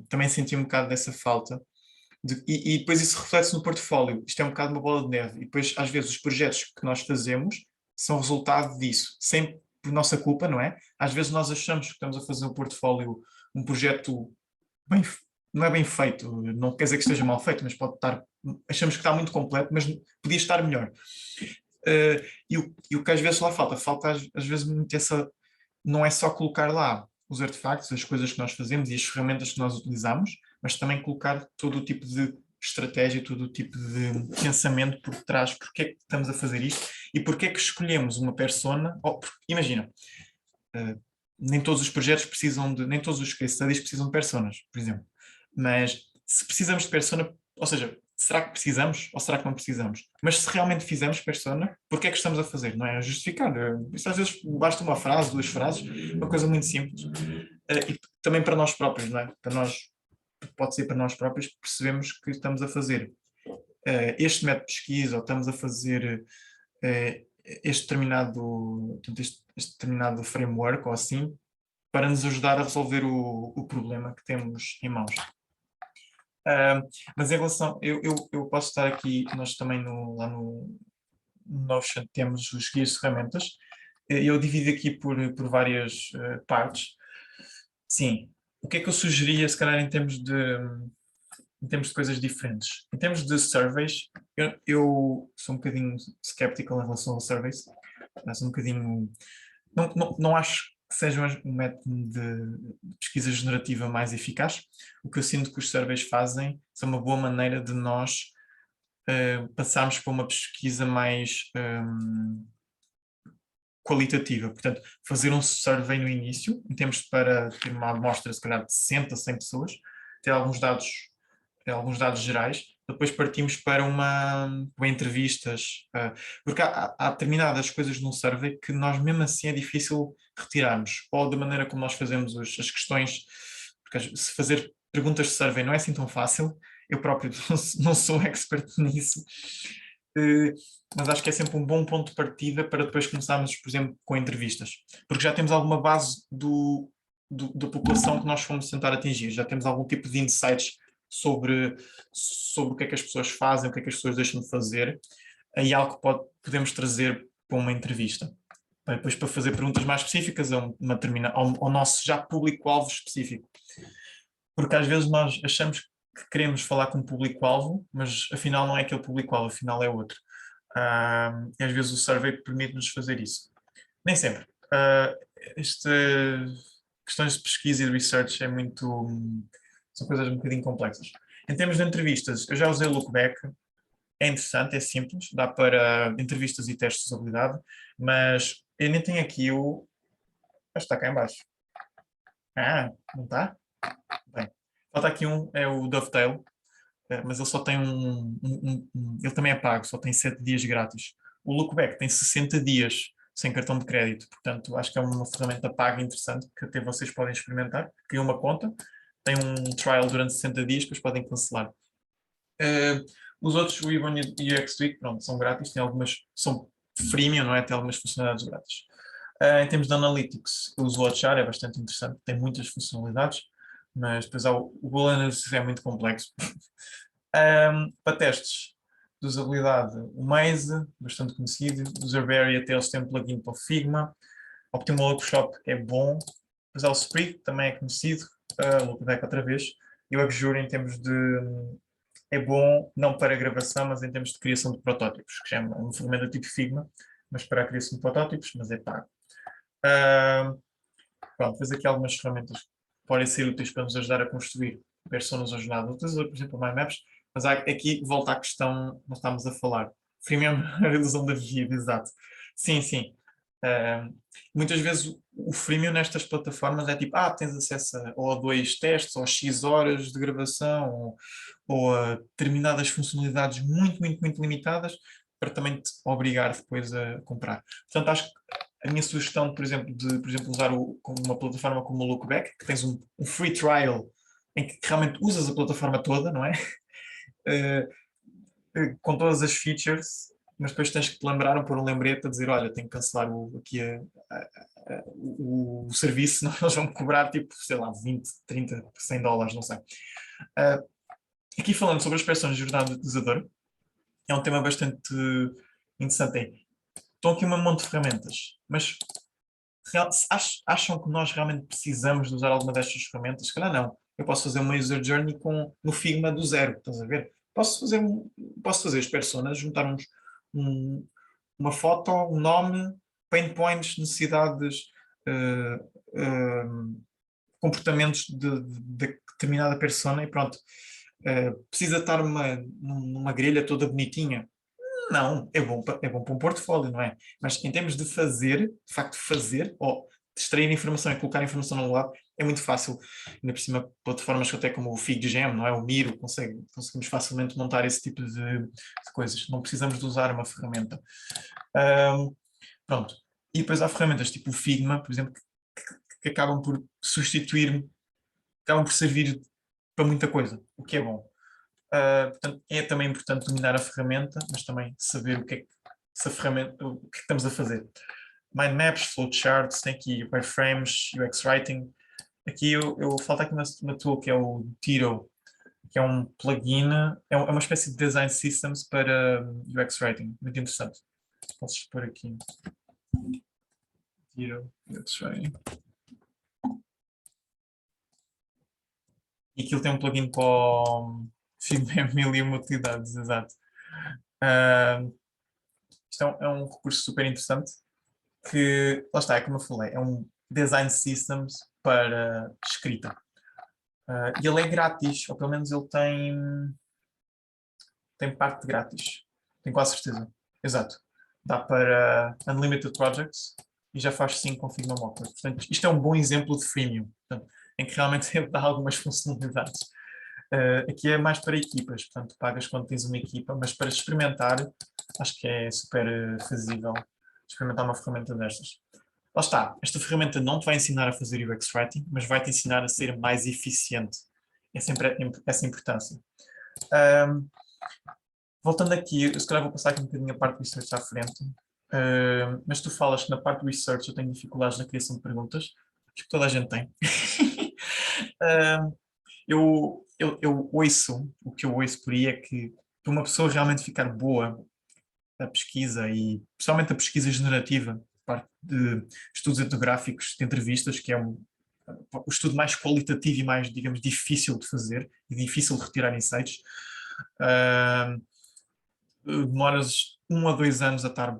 também senti um bocado dessa falta. E depois isso reflete-se no portfólio. Isto é um bocado uma bola de neve. E depois, às vezes, os projetos que nós fazemos são resultado disso, sem por nossa culpa, não é? Às vezes nós achamos que estamos a fazer um portfólio, um projeto bem, não é bem feito, não quer dizer que esteja mal feito, mas pode estar, achamos que está muito completo, mas podia estar melhor. E o que às vezes lá falta às vezes muito essa, não é só colocar lá os artefactos, as coisas que nós fazemos e as ferramentas que nós utilizamos, mas também colocar todo o tipo de estratégia, todo o tipo de pensamento por trás, porque é que estamos a fazer isto e porque é que escolhemos uma persona. Imagina, nem todos os projetos precisam nem todos os case studies precisam de personas, por exemplo, mas se precisamos de persona, ou seja, será que precisamos ou será que não precisamos? Mas se realmente fizermos persona, porque é que estamos a fazer? Não é a justificar. Isso às vezes basta uma frase, 2 frases, uma coisa muito simples. E também para nós próprios, não é? Para nós, pode ser para nós próprios, percebemos que estamos a fazer este método de pesquisa ou estamos a fazer este determinado framework ou assim, para nos ajudar a resolver o problema que temos em mãos. Mas em relação, eu posso estar aqui, nós também lá no Notion temos os guias de ferramentas, eu divido aqui por várias partes. Sim, o que é que eu sugeria, se calhar, em termos de coisas diferentes? Em termos de surveys, eu sou um bocadinho skeptical em relação a surveys, sou um bocadinho, não acho que seja um método de pesquisa generativa mais eficaz. O que eu sinto que os surveys fazem é uma boa maneira de nós passarmos para uma pesquisa mais qualitativa. Portanto, fazer um survey no início, em termos para ter uma amostra, se calhar, de 60, 100 pessoas, ter alguns dados gerais, depois partimos para entrevistas, porque há determinadas coisas num survey que nós mesmo assim é difícil retirarmos, ou da maneira como nós fazemos as questões, porque se fazer perguntas de survey não é assim tão fácil, eu próprio não sou expert nisso, mas acho que é sempre um bom ponto de partida para depois começarmos, por exemplo, com entrevistas, porque já temos alguma base da população que nós fomos tentar atingir, já temos algum tipo de insights sobre o que é que as pessoas fazem, o que é que as pessoas deixam de fazer, e algo que podemos trazer para uma entrevista. Depois, para fazer perguntas mais específicas ao nosso já público-alvo específico. Porque às vezes nós achamos que queremos falar com um público-alvo, mas afinal não é aquele público-alvo, afinal é outro. E às vezes o survey permite-nos fazer isso. Nem sempre. Questões de pesquisa e de research são coisas um bocadinho complexas. Em termos de entrevistas, eu já usei o Lookback, é interessante, é simples, dá para entrevistas e testes de usabilidade, mas eu nem tenho aqui está cá em baixo. Não está? Bem, falta aqui é o Dovetail, mas ele só tem ele também é pago, só tem 7 dias grátis. O Lookback tem 60 dias sem cartão de crédito, portanto acho que é uma ferramenta paga interessante que até vocês podem experimentar. Criam uma conta, tem um trial durante 60 dias, depois podem cancelar. Os outros, o Ribbon e o UX-Tweak, pronto, são grátis, são freemium, não é? Tem algumas funcionalidades grátis. Em termos de Analytics, eu uso o Hotjar, é bastante interessante, tem muitas funcionalidades, mas depois o Google Analytics é muito complexo. Para testes de usabilidade, o Maze, bastante conhecido, o Zerberry até eles têm um plugin para o Figma, o Optimal Workshop é bom, depois há o Sprig, também é conhecido, o Lookback outra vez, e o WebJury em termos de é bom, não para gravação, mas em termos de criação de protótipos, que já é uma ferramenta tipo Figma, mas para a criação de protótipos, mas é pago. Pronto, fiz aqui algumas ferramentas que podem ser úteis para nos ajudar a construir personas ou jornadas. Utilizo, por exemplo, o MyMaps, mas aqui volta à questão que nós estamos a falar. Freemium, a redução da vida, exato. Sim, sim. Muitas vezes o freemium nestas plataformas é tipo, tens acesso ou a 2 testes, ou a X horas de gravação, ou a determinadas funcionalidades muito, muito, muito limitadas, para também te obrigar depois a comprar. Portanto, acho que a minha sugestão, por exemplo, usar uma plataforma como o Lookback, que tens um free trial, em que realmente usas a plataforma toda, não é? Com todas as features, mas depois tens que te lembrar, pôr um lembrete a dizer, olha, tenho que cancelar o serviço, senão eles vão cobrar tipo, sei lá, 20, 30, $100, não sei. Uh, Aqui falando sobre as expressões de jornada do utilizador, é um tema bastante interessante. Estão aqui um monte de ferramentas, mas acham que nós realmente precisamos de usar alguma destas ferramentas? Se calhar não. Eu posso fazer uma user journey no Figma do zero, estás a ver? Posso fazer as personas, juntar uma foto, um nome, pain points, necessidades, comportamentos de determinada persona e pronto. Precisa estar numa grelha toda bonitinha? Não, é bom para um portfólio, não é? Mas em termos de fazer, de facto fazer, ou de extrair informação e colocar informação no lado, é muito fácil. Ainda por cima, plataformas até como o FigJam, não é? O Miro, conseguimos facilmente montar esse tipo de coisas. Não precisamos de usar uma ferramenta. Pronto. E depois há ferramentas tipo o Figma, por exemplo, que acabam por substituir, acabam por servir para muita coisa, o que é bom. Portanto, é também importante dominar a ferramenta, mas também saber o que é que estamos a fazer. Mind maps, flowcharts, tem aqui wireframes, UX writing. Aqui falta aqui uma tool que é o Tiro, que é um plugin, é uma espécie de design systems para UX writing, muito interessante. Posso expor aqui. Tiro, UX writing. E aquilo tem um plugin para o Figma 1001 utilidades, exato. Isto é um recurso super interessante que, lá está, é como eu falei, é um design systems para escrita. E ele é grátis, ou pelo menos ele tem parte grátis. Tenho quase certeza. Exato. Dá para Unlimited Projects e já faz 5 com Figma Mocker. Portanto, isto é um bom exemplo de freemium, portanto, em que realmente ele dá algumas funcionalidades. Aqui é mais para equipas, portanto, pagas quando tens uma equipa, mas para experimentar, acho que é super fazível experimentar uma ferramenta destas. Lá está, esta ferramenta não te vai ensinar a fazer UX Writing, mas vai te ensinar a ser mais eficiente. É sempre essa importância. Voltando aqui, eu se calhar vou passar aqui um bocadinho a parte do research à frente, mas tu falas que na parte do research eu tenho dificuldades na criação de perguntas, acho que toda a gente tem. Eu ouço, o que eu ouço por aí é que para uma pessoa realmente ficar boa a pesquisa e principalmente a pesquisa generativa, parte de estudos etnográficos, de entrevistas, que é o estudo mais qualitativo e mais, digamos, difícil de fazer e difícil de retirar insights, demoras 1 a 2 anos a estar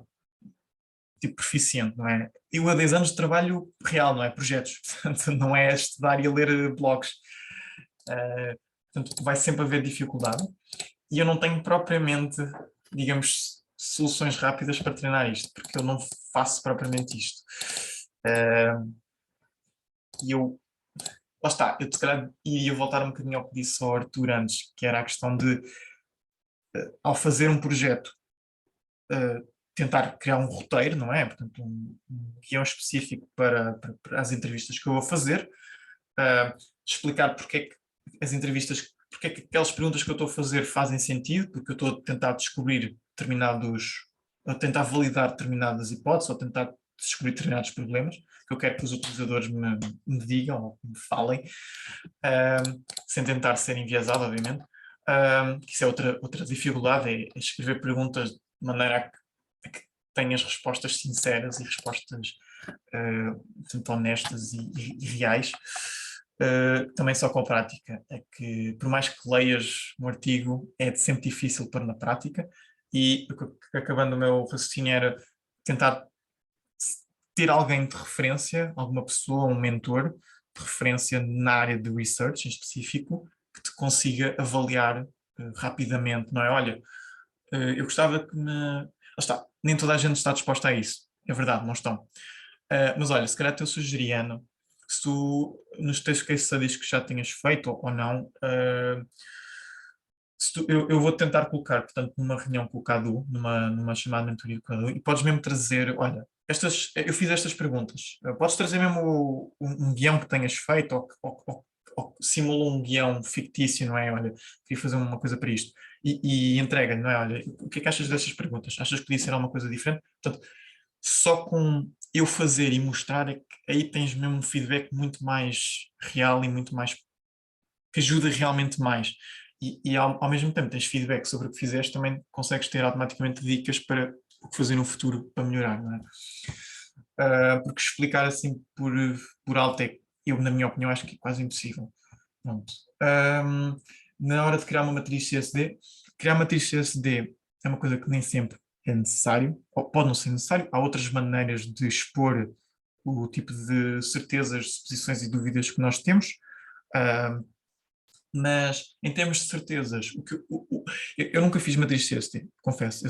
tipo proficiente, não é? E 1 a 2 anos de trabalho real, não é? Projetos, portanto, não é estudar e a ler blogs. Portanto, vai sempre haver dificuldade e eu não tenho propriamente, digamos, soluções rápidas para treinar isto, porque eu não faço propriamente isto. E lá está, eu se calhar iria voltar um bocadinho ao que disse ao Arthur antes, que era a questão de, ao fazer um projeto, tentar criar um roteiro, não é? Portanto, um guião específico para as entrevistas que eu vou fazer, explicar porque é que as entrevistas, porque é que aquelas perguntas que eu estou a fazer fazem sentido, porque eu estou a tentar descobrir a tentar validar determinadas hipóteses, ou tentar descobrir determinados problemas, que eu quero que os utilizadores me digam, ou me falem, sem tentar ser enviesado, obviamente. Isso é outra dificuldade, é escrever perguntas de maneira a que tenhas respostas sinceras e respostas portanto, honestas e reais. Também só com a prática, é que por mais que leias um artigo, é sempre difícil pôr na prática, e acabando o meu raciocínio era tentar ter alguém de referência, alguma pessoa, um mentor de referência na área de research em específico, que te consiga avaliar rapidamente, não é? Olha, eu gostava que lá está, nem toda a gente está disposta a isso, é verdade, não estão. Mas olha, se calhar eu sugeria, Ana, se tu, nos teus case studies que já tenhas feito ou não, eu vou tentar colocar, portanto, numa reunião com o Cadu, numa chamada de mentoria com o Cadu, e podes mesmo trazer, olha, eu fiz estas perguntas, podes trazer mesmo um guião que tenhas feito, ou simula um guião fictício, não é? Olha, queria fazer uma coisa para isto. e entrega-lhe, não é? Olha, o que é que achas destas perguntas? Achas que podia ser alguma coisa diferente? Portanto, só com eu fazer e mostrar é que aí tens mesmo um feedback muito mais real e muito mais que ajuda realmente mais. E ao mesmo tempo tens feedback sobre o que fizeste, também consegues ter automaticamente dicas para o que fazer no futuro para melhorar, não é? Porque explicar assim por alto é, eu, na minha opinião, acho que é quase impossível. Pronto. Na hora de criar uma matriz CSD, criar uma matriz CSD é uma coisa que nem sempre é necessário, ou pode não ser necessário. Há outras maneiras de expor o tipo de certezas, suposições e dúvidas que nós temos. Mas em termos de certezas, eu nunca fiz matriz CSD, confesso.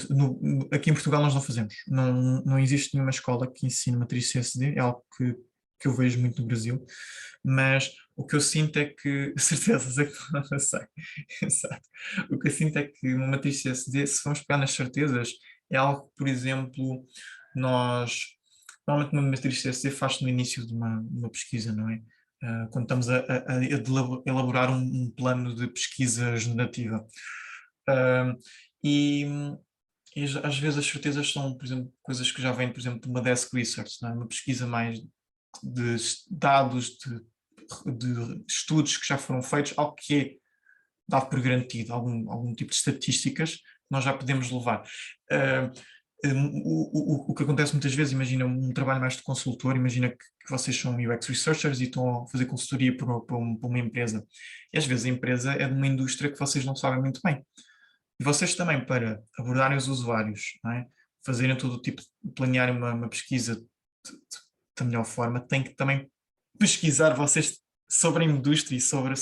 Aqui em Portugal nós não fazemos. Não existe nenhuma escola que ensine matriz CSD, é algo que eu vejo muito no Brasil, mas o que eu sinto é que, certezas é que não sei, exato. O que eu sinto é que uma matriz CSD, se formos pegar nas certezas, é algo que, por exemplo, normalmente uma matriz CSD faz-se no início de uma pesquisa, não é? Quando estamos a elaborar um plano de pesquisa generativa. E, às vezes as certezas são, por exemplo, coisas que já vêm, por exemplo, de uma desk research, não é? Uma pesquisa mais de dados, de estudos que já foram feitos, algo que é dado por garantido, algum tipo de estatísticas, nós já podemos levar. O que acontece muitas vezes, imagina um trabalho mais de consultor, imagina que vocês são UX researchers e estão a fazer consultoria para uma empresa. E às vezes a empresa é de uma indústria que vocês não sabem muito bem. E vocês também, para abordarem os usuários, não é? Fazerem todo o tipo, planearem uma pesquisa da melhor forma, têm que também pesquisar vocês sobre a indústria e sobre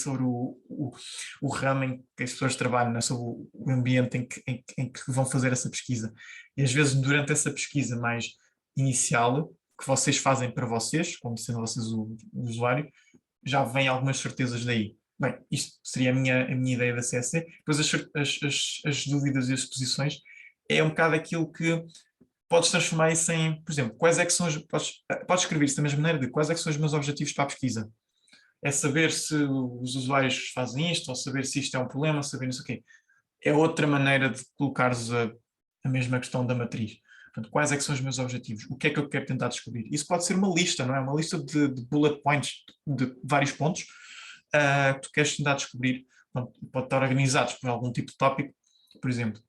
o ramo em que as pessoas trabalham, né? Sobre o ambiente em que vão fazer essa pesquisa. E às vezes, durante essa pesquisa mais inicial, que vocês fazem para vocês, como sendo vocês o usuário, já vêm algumas certezas daí. Bem, isto seria a minha ideia da CSC. Depois as dúvidas e as suposições é um bocado aquilo que podes transformar isso em, por exemplo, quais é que são podes escrever isso da mesma maneira de quais é que são os meus objetivos para a pesquisa. É saber se os usuários fazem isto, ou saber se isto é um problema, saber isso aqui. É outra maneira de colocares a mesma questão da matriz. Portanto, quais é que são os meus objetivos? O que é que eu quero tentar descobrir? Isso pode ser uma lista, não é? Uma lista de bullet points, de vários pontos, que tu queres tentar descobrir. Pode estar organizados por algum tipo de tópico, por exemplo.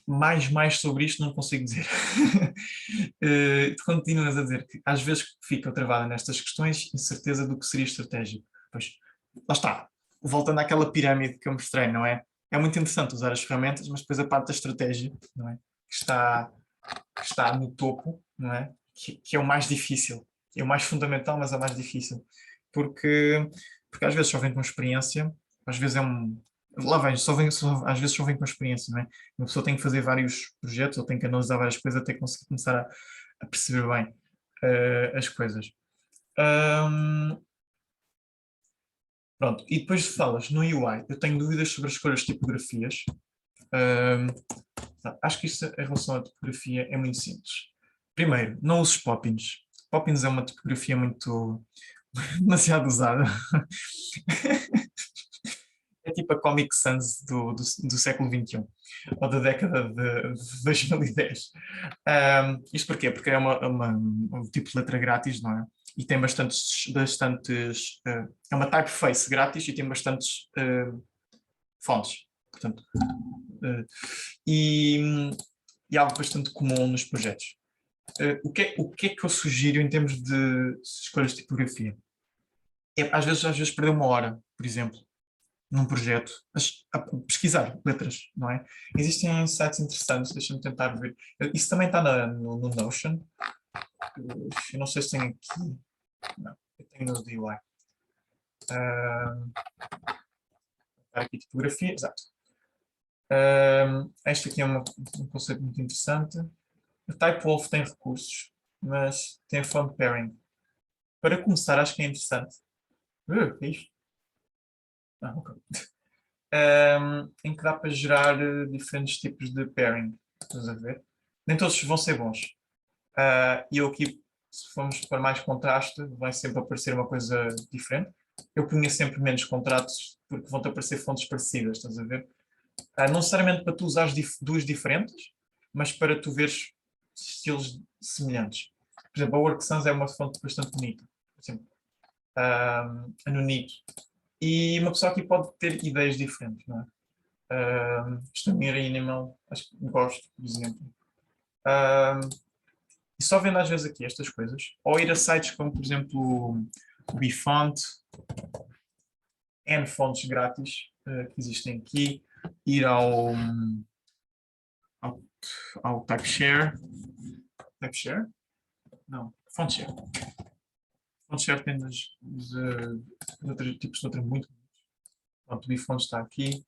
Mais sobre isto não consigo dizer. Tu continuas a dizer que às vezes fico travada nestas questões, incerteza do que seria estratégico. Pois, lá está. Voltando àquela pirâmide que eu mostrei, não é? É muito interessante usar as ferramentas, mas depois a parte da estratégia, não é? Que está no topo, não é? Que é o mais difícil. É o mais fundamental, mas é o mais difícil. Porque às vezes só vem com experiência, às vezes é um... Lá vem, às vezes só vem com experiência, não é? Uma pessoa tem que fazer vários projetos, ou tem que analisar várias coisas até conseguir começar a perceber bem as coisas. Pronto, e depois falas no UI, eu tenho dúvidas sobre as escolhas de tipografias. Acho que isso em relação à tipografia é muito simples. Primeiro, não uses Poppins. Poppins é uma tipografia muito demasiado usada. É tipo a Comic Sans do século XXI, ou da década de 2010. Isto porquê? Porque é um tipo de letra grátis, não é? E tem bastantes é uma typeface grátis e tem bastantes fontes. Portanto, e algo bastante comum nos projetos. O que é que eu sugiro em termos de escolhas de tipografia? Às vezes perder uma hora, por exemplo, num projeto, a pesquisar letras, não é? Existem sites interessantes, deixa-me tentar ver. Isso também está no Notion. Eu não sei se tem aqui. Não, eu tenho no DIY. Aqui tipografia, exato. Este aqui é um conceito muito interessante. O Typewolf tem recursos, mas tem font pairing. Para começar, acho que é interessante. Que é isto? Ok. Em que dá para gerar diferentes tipos de pairing. Estás a ver? Nem todos vão ser bons. E eu aqui, se formos para mais contraste, vai sempre aparecer uma coisa diferente. Eu punha sempre menos contrastes porque vão-te aparecer fontes parecidas, estás a ver? Não necessariamente para tu usares duas diferentes, mas para tu veres estilos semelhantes. Por exemplo, a WorkSans é uma fonte bastante bonita, por exemplo, a Nunito. E uma pessoa aqui pode ter ideias diferentes, não é? Stamir Animal, acho que gosto, por exemplo. E só vendo às vezes aqui estas coisas, ou ir a sites como, por exemplo, o Bfont, N fontes grátis que existem aqui, ir ao TypeShare. TypeShare? Não, FontShare. FontShare tem outros tipos de outra muito. Pronto, o Bfont está aqui.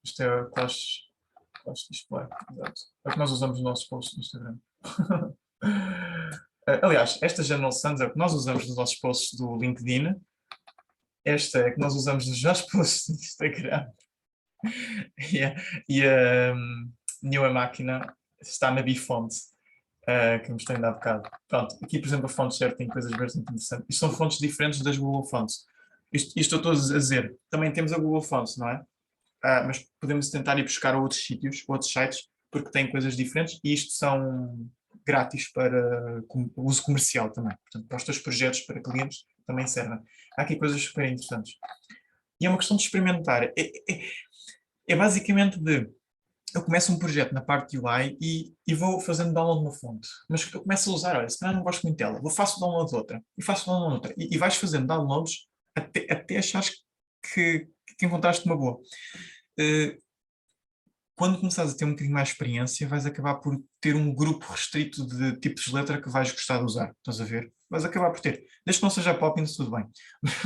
Isto é o Clash Display, exato. É o que nós usamos nos nossos posts no Instagram. Aliás, esta General Sans é o que nós usamos nos nossos posts do LinkedIn. Esta é a que nós usamos nos nossos posts do Instagram. E a Newer Máquina está na Bfont, que mostrei ainda há bocado. Pronto, aqui, por exemplo, a FontShare tem coisas bastante interessantes. Isto são fontes diferentes das Google Fonts. Isto eu estou a dizer. Também temos a Google Fonts, não é? Mas podemos tentar ir buscar a outros sítios, outros sites, porque têm coisas diferentes e isto são grátis para uso comercial também. Portanto, para os teus projetos, para clientes, também servem. Há aqui coisas super interessantes. E é uma questão de experimentar. É basicamente eu começo um projeto na parte de UI e vou fazendo download de uma fonte. Mas eu começo a usar, olha, se calhar não gosto muito dela, faço download de outra, e faço download de outra. E vais fazendo downloads até achares que encontraste uma boa. Quando começares a ter um bocadinho mais experiência, vais acabar por ter um grupo restrito de tipos de letra que vais gostar de usar. Estás a ver? Vais acabar por ter. Desde que não seja Poppins, tudo bem.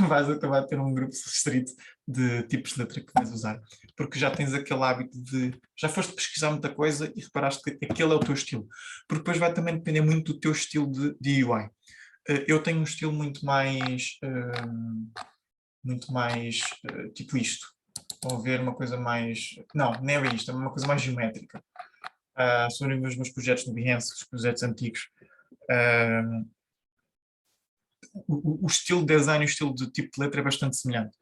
Vais acabar a ter um grupo restrito de tipos de letra que vais usar. Porque já tens aquele hábito de... Já foste pesquisar muita coisa e reparaste que aquele é o teu estilo. Porque depois vai também depender muito do teu estilo de UI. Eu tenho um estilo muito mais tipo isto. Estão a ver uma coisa mais... Não, nem é isto, é uma coisa mais geométrica. Sobre os meus projetos no Behance, os projetos antigos. O estilo de design e o estilo de tipo de letra é bastante semelhante.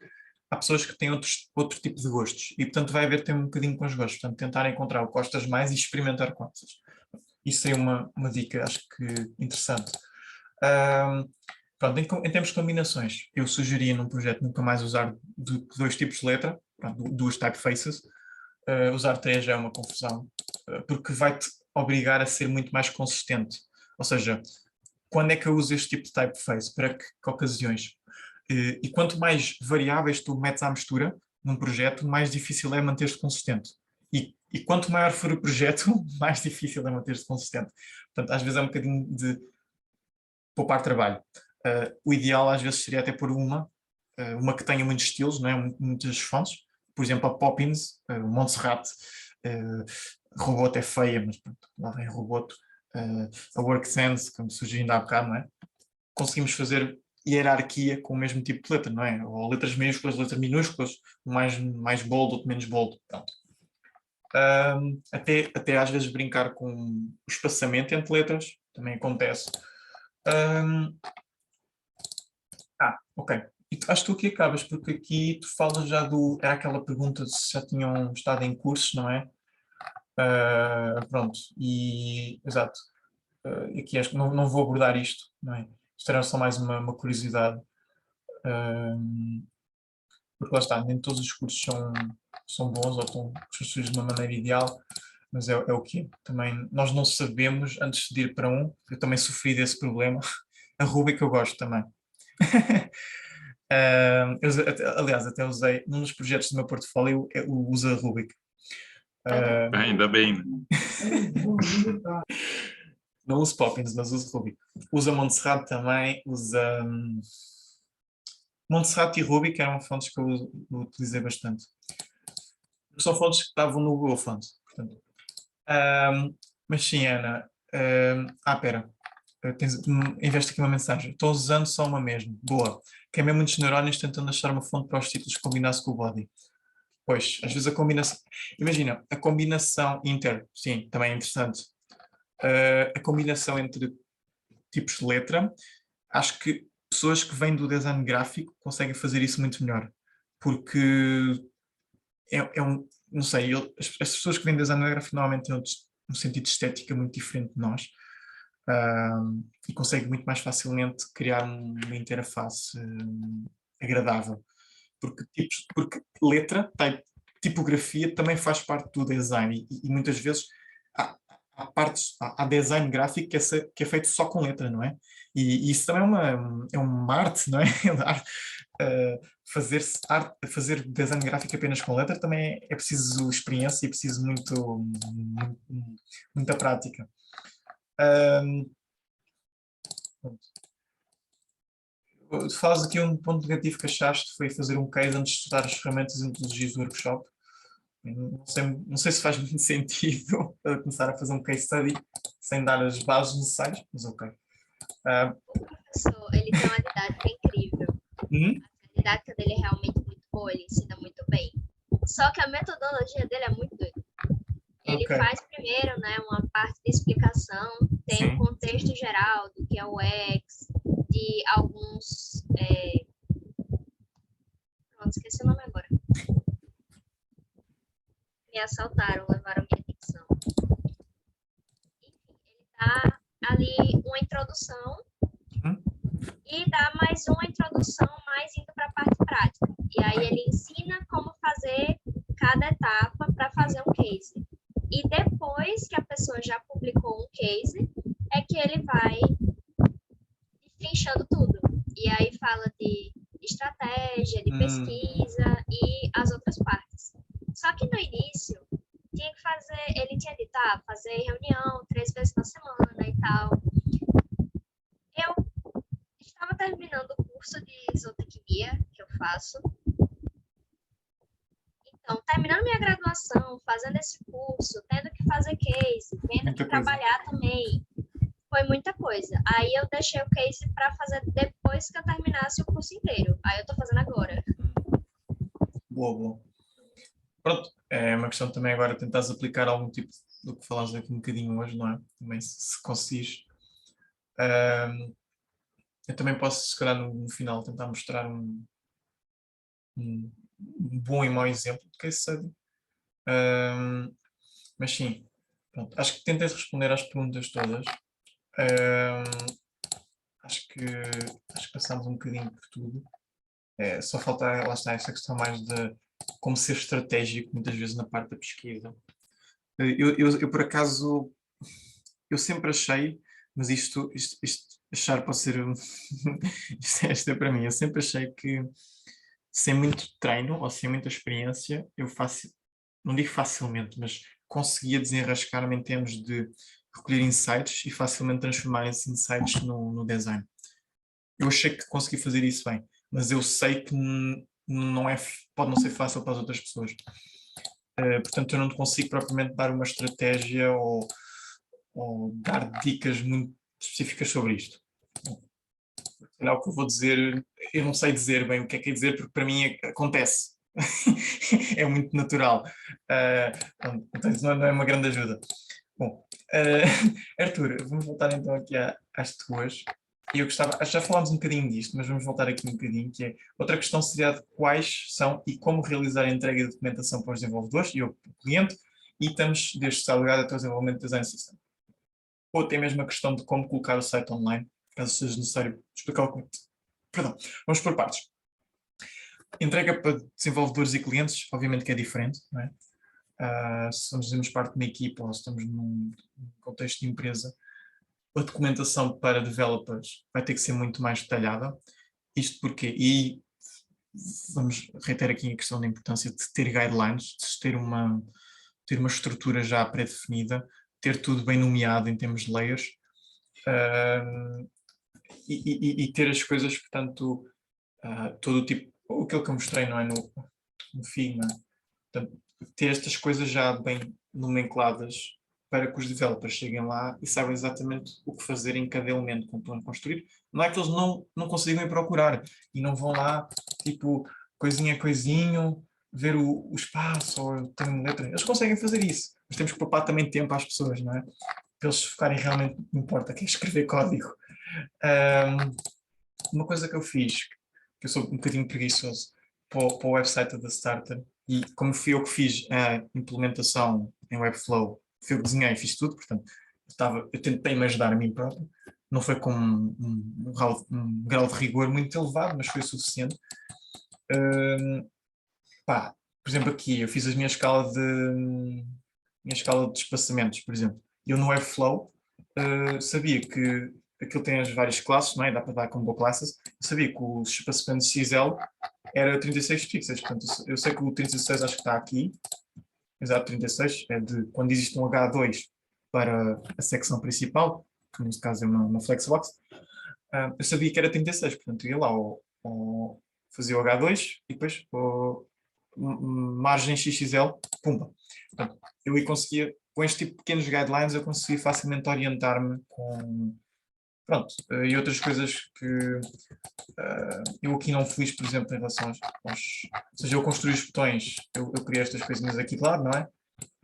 Há pessoas que têm outro tipo de gostos e, portanto, vai haver um bocadinho com os gostos. Portanto, tentar encontrar o que gostas mais e experimentar com essas. Isso seria uma dica, acho que interessante. Pronto, em termos de combinações, eu sugeria num projeto nunca mais usar dois tipos de letra, duas typefaces. Usar três é uma confusão, porque vai-te obrigar a ser muito mais consistente. Ou seja, quando é que eu uso este tipo de typeface? Para que ocasiões? E quanto mais variáveis tu metes à mistura num projeto, mais difícil é manter-se consistente. E quanto maior for o projeto, mais difícil é manter-se consistente. Portanto, às vezes é um bocadinho de poupar trabalho. O ideal às vezes seria até pôr uma que tenha muitos estilos, não é? Muitas fontes. Por exemplo, a Poppins, o Montserrat, Robot é feia, mas pronto, lá vem Roboto. A WorkSense, como surgiu ainda há bocado, não é? Conseguimos fazer hierarquia com o mesmo tipo de letra, não é? Ou letras maiúsculas, letras minúsculas, mais bold ou menos bold. Pronto. Até às vezes brincar com o espaçamento entre letras, também acontece. Ok. E acho que tu aqui acabas, porque aqui tu falas já era aquela pergunta de se já tinham estado em cursos, não é? Pronto, exato. Aqui acho que não vou abordar isto, não é? Isto era só mais uma curiosidade. Porque lá está, nem todos os cursos são bons ou estão construídos de uma maneira ideal, mas é o que é. Também nós não sabemos antes de ir para eu também sofri desse problema. A Rubik eu gosto também. Aliás, até usei num dos projetos do meu portfólio, eu uso a Rubik. Ainda bem. Não uso Poppins, mas uso Rubik. Usa Montserrat também, usa Montserrat e Rubik eram fontes que eu utilizei bastante. São fontes que estavam no Google Fonts. Portanto. Mas sim, Ana. Espera. Enviaste aqui uma mensagem. Estou usando só uma mesmo. Boa. Queimei muitos neurónios tentando achar uma fonte para os títulos que combinasse com o body. Pois, às vezes a combinação... Imagina, a combinação sim, também é interessante. A combinação entre tipos de letra, acho que pessoas que vêm do design gráfico conseguem fazer isso muito melhor, porque não sei, as pessoas que vêm do design gráfico normalmente têm um sentido de estética muito diferente de nós, e conseguem muito mais facilmente criar uma interface agradável, porque letra, tipografia também faz parte do design e muitas vezes há design gráfico que é feito só com letra, não é? E isso também é uma arte, não é? Fazer design gráfico apenas com letra também é preciso experiência e preciso muita prática. Falas aqui um ponto negativo que achaste foi fazer um case antes de estudar as ferramentas e metodologias do workshop. Não sei se faz muito sentido começar a fazer um case study sem dar as bases necessárias, mas ok. O professor, ele tem uma didática incrível. A didática dele é realmente muito boa, ele ensina muito bem. Só que a metodologia dele é muito doida. Ele faz primeiro, né, uma parte de explicação, tem um contexto geral do que é o UX, de alguns... Pronto, esqueci o nome agora. Me assaltaram, levaram minha dicção. Enfim, ele dá ali uma introdução e dá mais uma introdução mais indo para a parte prática. E aí ele ensina como fazer cada etapa para fazer um case. E depois que a pessoa já publicou um case, é que ele vai destrinchando tudo. E aí fala de estratégia, de pesquisa e as outras partes. Só que no início, ele tinha de fazer reunião 3 vezes na semana e tal. Eu estava terminando o curso de zootecnia que eu faço. Então, terminando minha graduação, fazendo esse curso, tendo que fazer case, tendo que trabalhar também, foi muita coisa. Aí eu deixei o case para fazer depois que eu terminasse o curso inteiro. Aí eu estou fazendo agora. Boa. Pronto, é uma questão também agora tentares aplicar algum tipo do que falaste aqui um bocadinho hoje, não é? Também se conseguires. Eu também posso, se calhar, no final, tentar mostrar um bom e mau exemplo de case study. Mas sim, pronto, acho que tentei responder às perguntas todas. Acho que passámos um bocadinho por tudo. Só falta, lá está, esta questão mais de como ser estratégico, muitas vezes na parte da pesquisa. Eu por acaso, eu sempre achei, mas isto achar pode ser, isto é para mim, eu sempre achei que sem muito treino ou sem muita experiência, eu não digo facilmente, mas conseguia desenrascar-me em termos de recolher insights e facilmente transformar esses insights no design. Eu achei que consegui fazer isso bem, mas eu sei que pode não ser fácil para as outras pessoas. Portanto, eu não consigo propriamente dar uma estratégia ou dar dicas muito específicas sobre isto. É o que eu vou dizer, eu não sei dizer bem o que é dizer, porque para mim acontece. É muito natural. Então isso não é uma grande ajuda. Bom, Arthur, vamos voltar então aqui às tuas. Eu gostava, já falámos um bocadinho disto, mas vamos voltar aqui um bocadinho, que é, outra questão seria de quais são e como realizar a entrega de documentação para os desenvolvedores e o cliente, e estamos desde estar ligado até o desenvolvimento do design system. Ou até mesmo a questão de como colocar o site online, caso seja necessário explicar o cliente. Perdão, vamos por partes. Entrega para desenvolvedores e clientes, obviamente que é diferente, não é? Se fazemos parte de uma equipa ou se estamos num contexto de empresa, a documentação para developers vai ter que ser muito mais detalhada. Isto porque, e vamos reiterar aqui a questão da importância de ter guidelines, de ter uma estrutura já pré-definida, ter tudo bem nomeado em termos de layers, e ter as coisas, portanto, todo o tipo, aquilo que eu mostrei, não é, no Figma, portanto, ter estas coisas já bem nomencladas para que os developers cheguem lá e saibam exatamente o que fazer em cada elemento que vão construir. Não é que eles não consigam ir procurar e não vão lá, tipo, coisinha a coisinho, ver o espaço ou o termo de letra. Eles conseguem fazer isso, mas temos que poupar também tempo às pessoas, não é? Para eles focarem realmente no que importa, que é escrever código. uma coisa que eu fiz, que eu sou um bocadinho preguiçoso, para o website da Starter, e como fui eu que fiz a implementação em Webflow, fui eu que desenhei e fiz tudo, portanto, eu tentei-me ajudar a mim próprio, não foi com um grau de rigor muito elevado, mas foi o suficiente. Pá, por exemplo, aqui eu fiz a minha escala de espaçamentos, por exemplo. Eu no Webflow sabia que aquilo tem as várias classes, não é? Dá para dar combo classes. Eu sabia que o espaçamento XL era 36 pixels, portanto eu sei que o 36 acho que está aqui, exato, 36, é de quando existe um H2 para a secção principal, que neste caso é uma Flexbox, eu sabia que era 36, portanto eu ia lá fazia o H2 e depois margem XXL, pumba. Portanto, eu aí conseguia, com este tipo de pequenos guidelines, eu conseguia facilmente orientar-me com, pronto, e outras coisas que eu aqui não fiz, por exemplo, em relação ou seja, eu construí os botões, eu criei estas coisinhas aqui de lado, não é?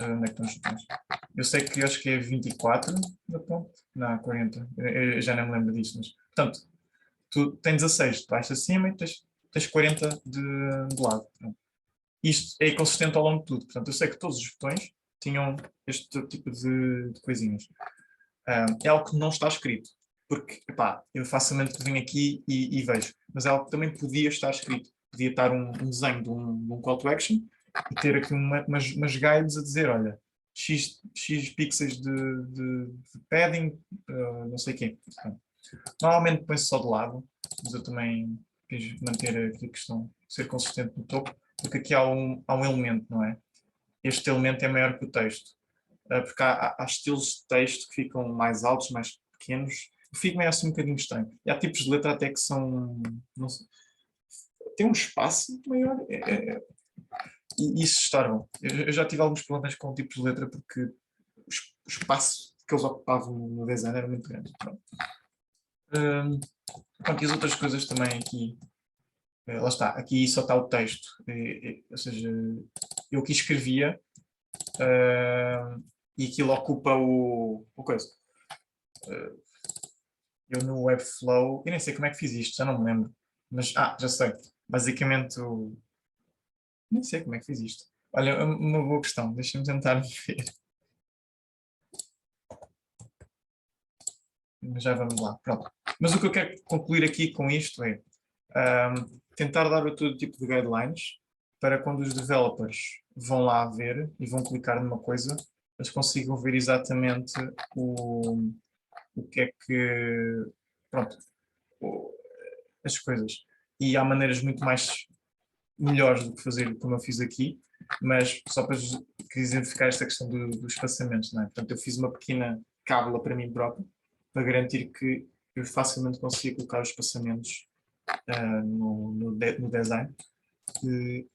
Onde é que estão os botões? Eu sei que acho que é 24 da ponte, não, 40, eu já não me lembro disso, mas, portanto, tu tens 16 de baixo acima e tens 40 de lado. Pronto. Isto é consistente ao longo de tudo, portanto, eu sei que todos os botões tinham este tipo de coisinhas. É algo que não está escrito, porque, epá, eu facilmente venho aqui e vejo, mas é algo que também podia estar escrito. Podia estar um desenho de um call to action e ter aqui umas guides a dizer, olha, X pixels de padding, não sei o quê. Normalmente põe-se só de lado, mas eu também quis manter aqui a questão de ser consistente no topo, porque aqui há um elemento, não é? Este elemento é maior que o texto, porque há estilos de texto que ficam mais altos, mais pequenos. O Figma é assim um bocadinho estranho. E há tipos de letra até que são, não sei, tem um espaço maior, e isso estorvam. Eu já tive alguns problemas com tipos de letra porque o espaço que eles ocupavam no design era muito grande. Pronto. Pronto, e as outras coisas também aqui, lá está, aqui só está o texto, ou seja, eu aqui escrevia e aquilo ocupa o coisa. Eu no Webflow, eu nem sei como é que fiz isto, já não me lembro, mas já sei, basicamente nem sei como é que fiz isto. Olha, uma boa questão, deixa-me tentar ver. Mas já vamos lá, pronto. Mas o que eu quero concluir aqui com isto é tentar dar todo tipo de guidelines para quando os developers vão lá ver e vão clicar numa coisa, eles consigam ver exatamente o que é que, pronto, as coisas. E há maneiras muito mais melhores do que fazer como eu fiz aqui, mas só para exemplificar esta questão dos espaçamentos, não é? Portanto, eu fiz uma pequena cábula para mim próprio, para garantir que eu facilmente conseguia colocar os espaçamentos no design,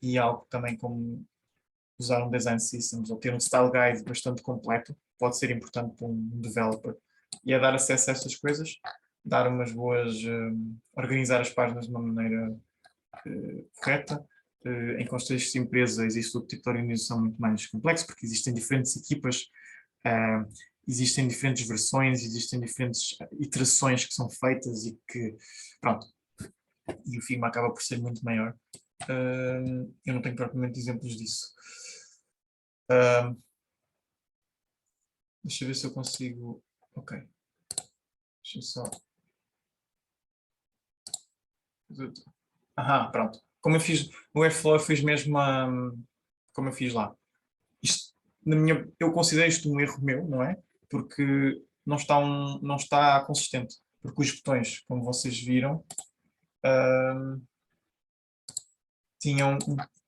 e algo também como usar um design systems ou ter um style guide bastante completo pode ser importante para um developer, e é dar acesso a estas coisas, dar umas boas, organizar as páginas de uma maneira correta. Em contextos de empresa existe outro tipo de organização muito mais complexo, porque existem diferentes equipas, existem diferentes versões, existem diferentes iterações que são feitas e que, pronto, e o Figma acaba por ser muito maior. Eu não tenho propriamente exemplos disso. Deixa eu ver se eu consigo. Ok. Deixa eu só. Pronto. Como eu fiz no Airflow, eu fiz mesmo como eu fiz lá. Isto, eu considero isto um erro meu, não é? Porque não está consistente. Porque os botões, como vocês viram, tinham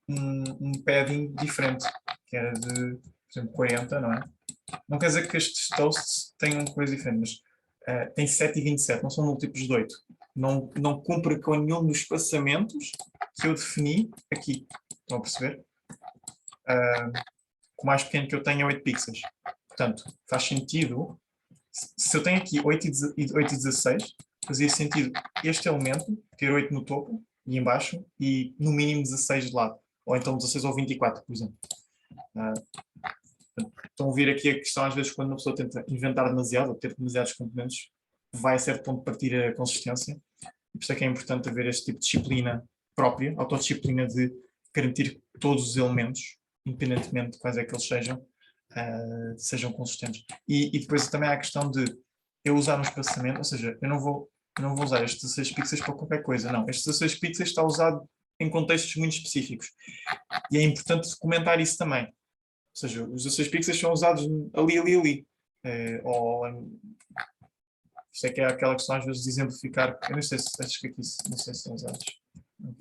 um padding diferente, que era de, por exemplo, 40, não é? Não quer dizer que estes toasts tenham coisa diferente, mas tem 7 e 27, não são múltiplos de 8. Não cumpre com nenhum dos espaçamentos que eu defini aqui. Estão a perceber? O mais pequeno que eu tenho é 8 pixels. Portanto, faz sentido, se eu tenho aqui 8 e 16, fazia sentido este elemento ter 8 no topo e em baixo e no mínimo 16 de lado. Ou então 16 ou 24, por exemplo. Estão a ouvir aqui a questão, às vezes, quando uma pessoa tenta inventar demasiado ou ter demasiados componentes, vai a certo ponto partir a consistência. E por isso é que é importante haver este tipo de disciplina própria, autodisciplina de garantir que todos os elementos, independentemente de quais é que eles sejam consistentes. E depois também há a questão de eu usar um espaçamento, ou seja, eu não vou usar estes 16 pixels para qualquer coisa, não. Estes 16 pixels está usado em contextos muito específicos. E é importante comentar isso também. Ou seja, os 16 pixels são usados ali. Isto é que é aquela questão às vezes de exemplificar, eu não sei se acho que aqui não sei se são usados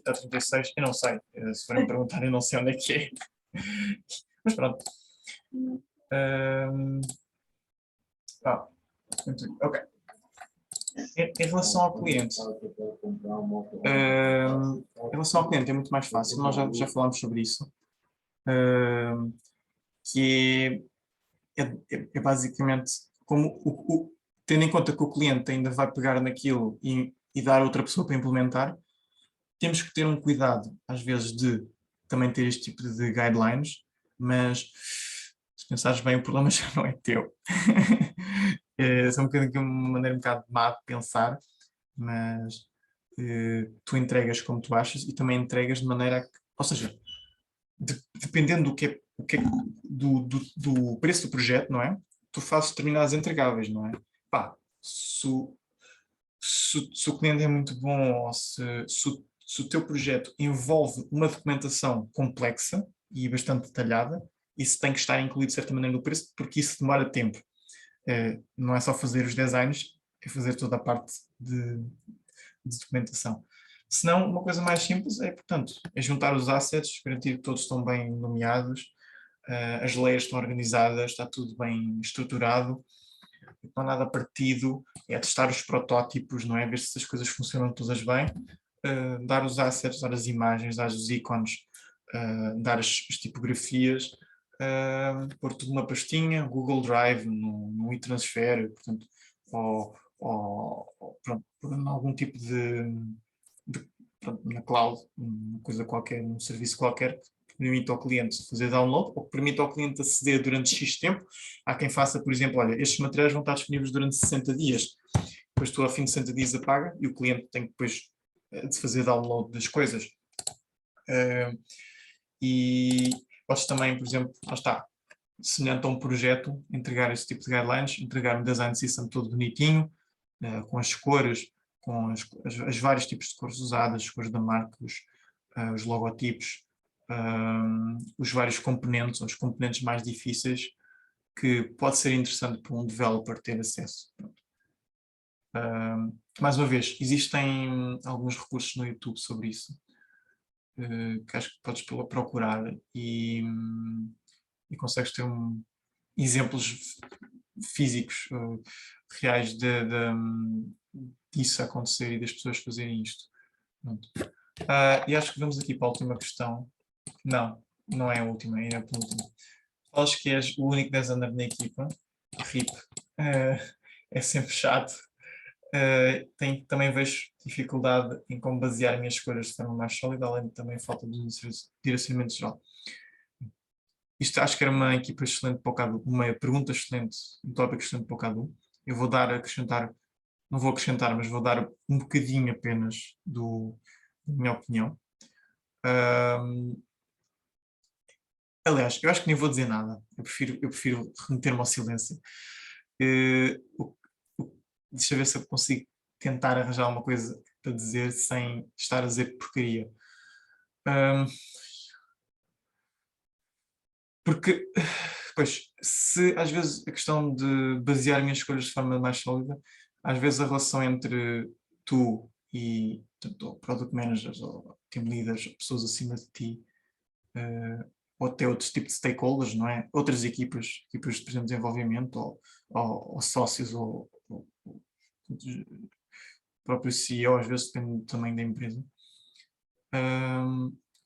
a 36, eu não sei, se forem perguntar eu não sei onde é que é, mas pronto. Ok. Em relação ao cliente, é muito mais fácil, nós já falámos sobre isso, que é basicamente como tendo em conta que o cliente ainda vai pegar naquilo e dar a outra pessoa para implementar, temos que ter um cuidado, às vezes, de também ter este tipo de guidelines, mas se pensares bem, o problema já não é teu. É uma maneira um bocado má de pensar, mas tu entregas como tu achas e também entregas de maneira que, ou seja, dependendo do preço do projeto, não é? Tu fazes determinados entregáveis, não é? Pá, se o cliente é muito bom ou se o teu projeto envolve uma documentação complexa e bastante detalhada, isso tem que estar incluído de certa maneira no preço, porque isso demora tempo. Não é só fazer os designs, é fazer toda a parte de documentação. Se não, uma coisa mais simples portanto, é juntar os assets, garantir que todos estão bem nomeados, as layers estão organizadas, está tudo bem estruturado, não há nada partido, é testar os protótipos, não é? Ver se as coisas funcionam todas bem, dar os assets, dar as imagens, dar os ícones, dar as tipografias, pôr tudo numa pastinha, Google Drive, no e-transfer, portanto, ou pronto, algum tipo pronto, na cloud, uma coisa qualquer, um serviço qualquer, que permita ao cliente fazer download ou que permita ao cliente aceder durante X tempo. Há quem faça, por exemplo, olha, estes materiais vão estar disponíveis durante 60 dias, depois tu ao fim de 60 dias apaga e o cliente tem que depois de fazer download das coisas. E podes também, por exemplo, lá está, semelhante a um projeto, entregar esse tipo de guidelines, entregar um design system todo bonitinho, com as cores, com as vários tipos de cores usadas, as cores da marca, os logotipos, os vários componentes, os componentes mais difíceis, que pode ser interessante para um developer ter acesso. Mais uma vez, existem alguns recursos no YouTube sobre isso, que acho que podes procurar e consegues ter exemplos físicos reais disso acontecer e das pessoas fazerem isto. E acho que vamos aqui para a última questão. Não é a última, é a penúltima. Acho que és o único designer na equipa. RIP. É sempre chato. Também vejo dificuldade em como basear minhas escolhas de forma mais sólida, além de também falta de direcionamento geral. Isto acho que era uma equipa excelente para o Cadu, uma pergunta excelente, um tópico excelente para o Cadu. Eu vou não vou acrescentar, mas vou dar um bocadinho apenas da minha opinião. Aliás, eu acho que nem vou dizer nada. Eu prefiro remeter-me ao silêncio. Deixa eu ver se eu consigo tentar arranjar uma coisa para dizer sem estar a dizer porcaria. Porque, pois, se às vezes a questão de basear minhas escolhas de forma mais sólida, às vezes a relação entre tu e tanto product managers ou team leaders, pessoas acima de ti, ou até outros tipos de stakeholders, não é? Outras equipas de, por exemplo, desenvolvimento ou sócios ou próprio CEO, às vezes depende também da empresa,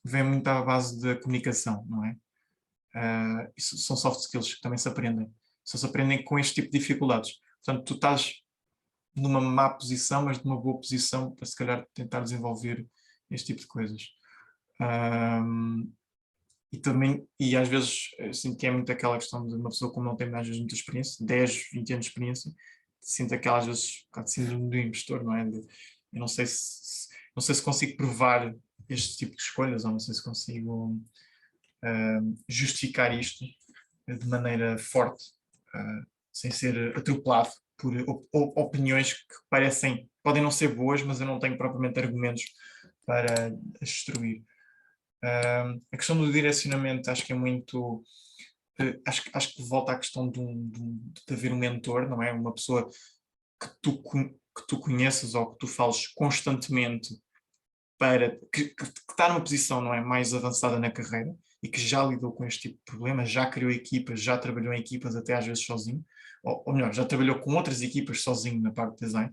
vem muito à base da comunicação, não é? Isso são soft skills que também se aprendem. Só se aprendem com este tipo de dificuldades. Portanto, tu estás numa má posição, mas numa boa posição para se calhar tentar desenvolver este tipo de coisas. E às vezes sinto que é muito aquela questão de uma pessoa como não tem às vezes muita experiência, 10, 20 anos de experiência, sinto aquela às vezes um bocado de síndrome do impostor, não é? Eu não sei se consigo provar este tipo de escolhas, ou não sei se consigo justificar isto de maneira forte, sem ser atropelado por opiniões que podem não ser boas, mas eu não tenho propriamente argumentos para as destruir. A questão do direcionamento acho que é muito... acho que volta à questão de haver um mentor, não é? Uma pessoa que tu conheças ou que tu fales constantemente que está numa posição, não é, mais avançada na carreira e que já lidou com este tipo de problemas, já criou equipas, já trabalhou em equipas até às vezes sozinho, ou melhor, já trabalhou com outras equipas sozinho na parte de design,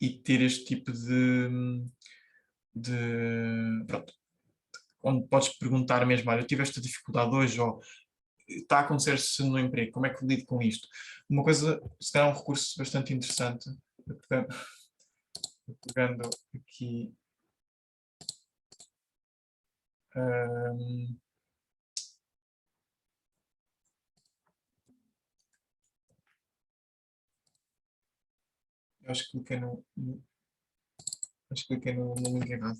e ter este tipo pronto, onde podes perguntar mesmo, olha, eu tive esta dificuldade hoje, ou está a acontecer-se no emprego, como é que eu lido com isto? Uma coisa, se calhar um recurso bastante interessante, pegando aqui, eu acho que cliquei no link errado.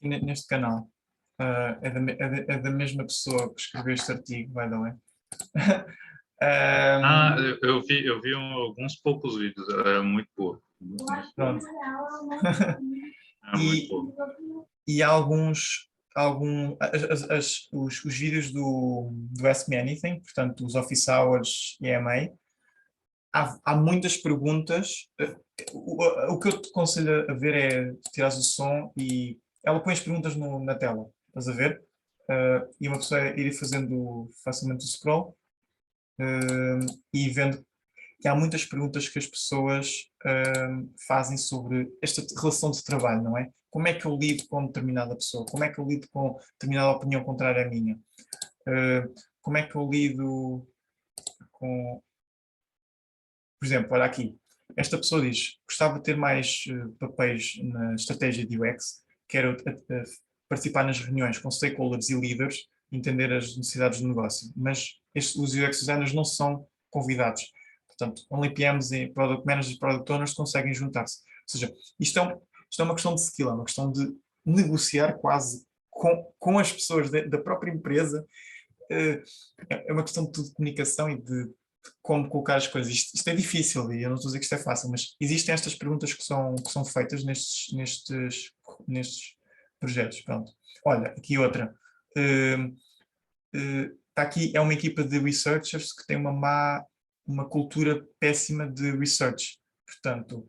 Neste canal, é da mesma pessoa que escreveu este artigo, by the way. Eu vi alguns poucos vídeos, é muito boa. Pronto. É muito boa. E há os vídeos do Ask Me Anything, portanto, os Office Hours e EMA, há muitas perguntas. O que eu te aconselho a ver é tirar o som e ela põe as perguntas na tela, estás a ver? E uma pessoa ir fazendo facilmente o scroll e vendo que há muitas perguntas que as pessoas fazem sobre esta relação de trabalho, não é? Como é que eu lido com determinada pessoa? Como é que eu lido com determinada opinião contrária à minha? Como é que eu lido com... Por exemplo, olha aqui, esta pessoa diz, gostava de ter mais papéis na estratégia de UX, quero participar nas reuniões com stakeholders e leaders, entender as necessidades do negócio, mas os UX designers não são convidados. Portanto, only PMs e Product Managers e Product Owners conseguem juntar-se. Ou seja, isto é uma questão de skill, é uma questão de negociar quase com as pessoas da própria empresa. É uma questão de comunicação e de como colocar as coisas. Isto é difícil e eu não estou a dizer que isto é fácil, mas existem estas perguntas que são feitas nestes projetos. Pronto. Olha, aqui outra. Está aqui, é uma equipa de researchers que tem uma cultura péssima de research. Portanto,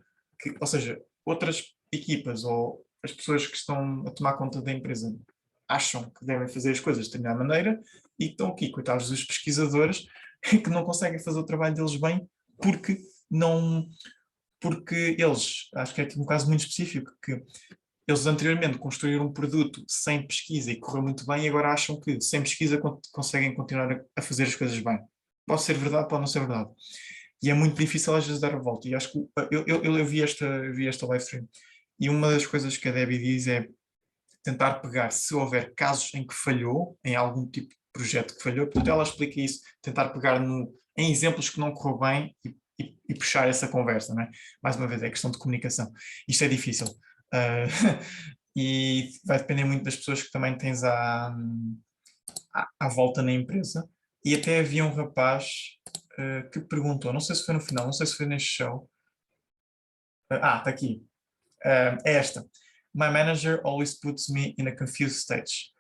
ou seja, outras equipas ou as pessoas que estão a tomar conta da empresa acham que devem fazer as coisas de determinada maneira e estão aqui, coitados dos pesquisadores, que não conseguem fazer o trabalho deles bem porque eles, acho que é aqui um caso muito específico, que eles anteriormente construíram um produto sem pesquisa e correu muito bem e agora acham que sem pesquisa conseguem continuar a fazer as coisas bem. Pode ser verdade, pode não ser verdade. E é muito difícil às vezes dar a volta. E acho que eu vi esta live stream e uma das coisas que a Debbie diz é tentar pegar, se houver casos em que falhou, em algum tipo de projeto que falhou, portanto ela explica isso, tentar pegar em exemplos que não correu bem e puxar essa conversa, não é? Mais uma vez, é questão de comunicação. Isto é difícil. E vai depender muito das pessoas que também tens à volta na empresa. E até havia um rapaz que perguntou, não sei se foi no final, não sei se foi neste show. Está aqui. É esta. My manager always puts me in a confused state.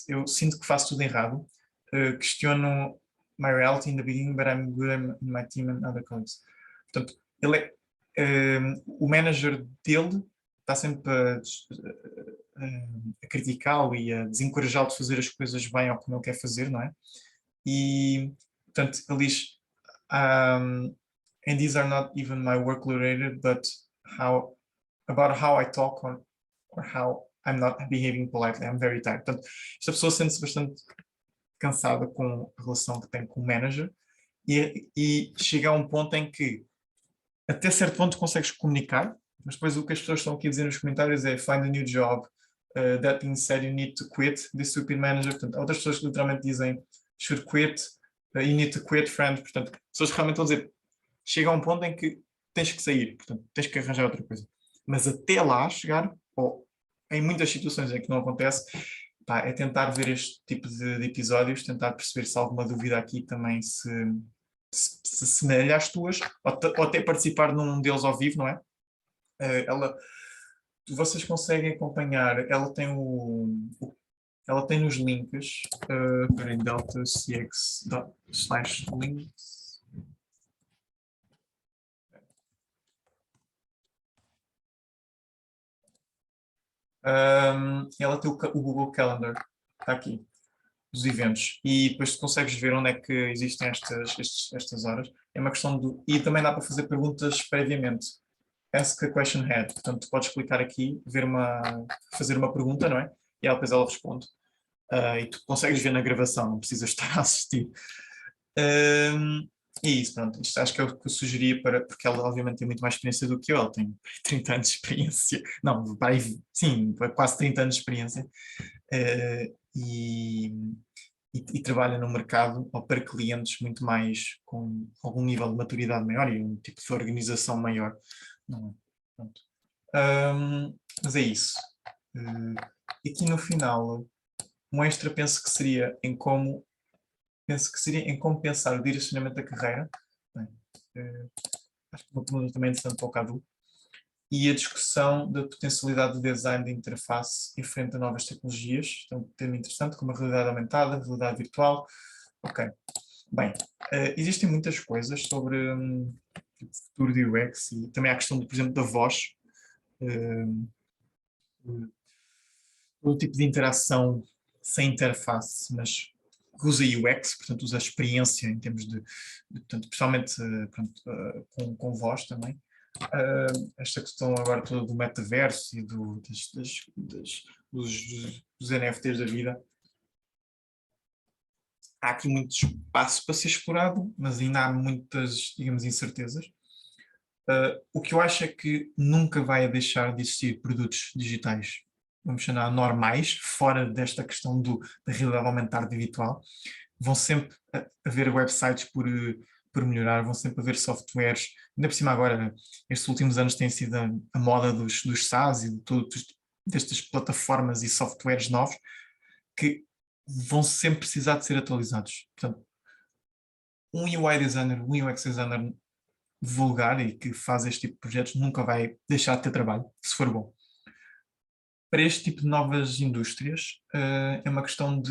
Eu sinto que faço tudo errado. Questiono my reality in the beginning, but I'm good in my team and other colleagues. Portanto, o manager dele está sempre a criticá-lo e a desencorajá-lo de fazer as coisas bem ou como ele quer fazer, não é? E, portanto, ele diz and these are not even my work related, but about how I talk or how I'm not behaving politely. I'm very tired. Portanto, esta pessoa sente-se bastante cansada com a relação que tem com o manager e chega a um ponto em que até certo ponto consegues comunicar, mas depois o que as pessoas estão aqui a dizer nos comentários é find a new job, that being said you need to quit this stupid manager. Portanto, há outras pessoas que literalmente dizem should quit, you need to quit friends, portanto, pessoas que realmente estão a dizer, chega a um ponto em que tens que sair, portanto, tens que arranjar outra coisa. Mas até lá chegar, ou em muitas situações em que não acontece, pá, é tentar ver este tipo de episódios, tentar perceber se alguma dúvida aqui também se assemelha às tuas, ou até participar num deles ao vivo, não é? Vocês conseguem acompanhar, ela tem nos links, em deltacx/links. Ela tem o Google Calendar, está aqui, dos eventos, e depois tu consegues ver onde é que existem estas horas. É uma questão e também dá para fazer perguntas previamente. Ask a question head, portanto tu podes clicar aqui, fazer uma pergunta, não é? E depois ela responde. E tu consegues ver na gravação, não precisas estar a assistir. E isso, pronto, isto acho que é o que eu sugeria porque ela obviamente tem muito mais experiência do que eu, ela tem 30 anos de experiência, não, sim, quase 30 anos de experiência, e trabalha no mercado ou para clientes muito mais com algum nível de maturidade maior e um tipo de organização maior. Não, pronto. Mas é isso. Aqui no final, um extra penso que seria em como pensar o direcionamento da carreira. Bem, acho que uma pergunta também interessante para o Cadu. E a discussão da potencialidade do design de interface em frente a novas tecnologias. Então, um tema interessante, como a realidade aumentada, a realidade virtual. Ok. Bem, existem muitas coisas sobre o futuro do UX e também há a questão, por exemplo, da voz. Todo tipo de interação sem interface, mas que usa UX, portanto usa experiência em termos portanto, principalmente com voz também. Esta questão agora toda do metaverso e dos NFTs da vida. Há aqui muito espaço para ser explorado, mas ainda há muitas, digamos, incertezas. O que eu acho é que nunca vai deixar de existir produtos digitais, vamos chamar normais, fora desta questão da realidade aumentada e virtual. Vão sempre haver websites por melhorar, vão sempre haver softwares. Ainda por cima agora, estes últimos anos tem sido a moda dos SaaS e destas plataformas e softwares novos que vão sempre precisar de ser atualizados. Portanto, um UI designer, um UX designer vulgar e que faz este tipo de projetos nunca vai deixar de ter trabalho, se for bom. Para este tipo de novas indústrias, é uma questão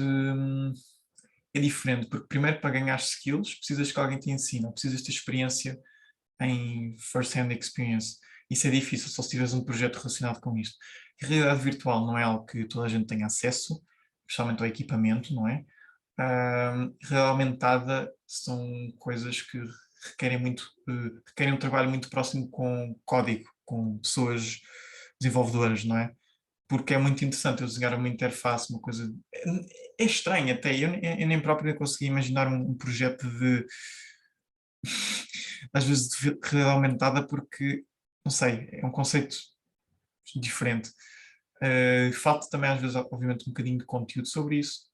é diferente, porque primeiro para ganhar skills precisas que alguém te ensine, precisas ter experiência em first-hand experience. Isso é difícil só se tiveres um projeto relacionado com isto. A realidade virtual não é algo que toda a gente tenha acesso, especialmente ao equipamento, não é? Realidade aumentada são coisas que requerem um trabalho muito próximo com código, com pessoas desenvolvedoras, não é? Porque é muito interessante eu desenhar uma interface, uma coisa... É estranho até, eu nem próprio consegui imaginar um projeto às vezes de realidade aumentada porque, não sei, é um conceito diferente. Falta também às vezes, obviamente, um bocadinho de conteúdo sobre isso,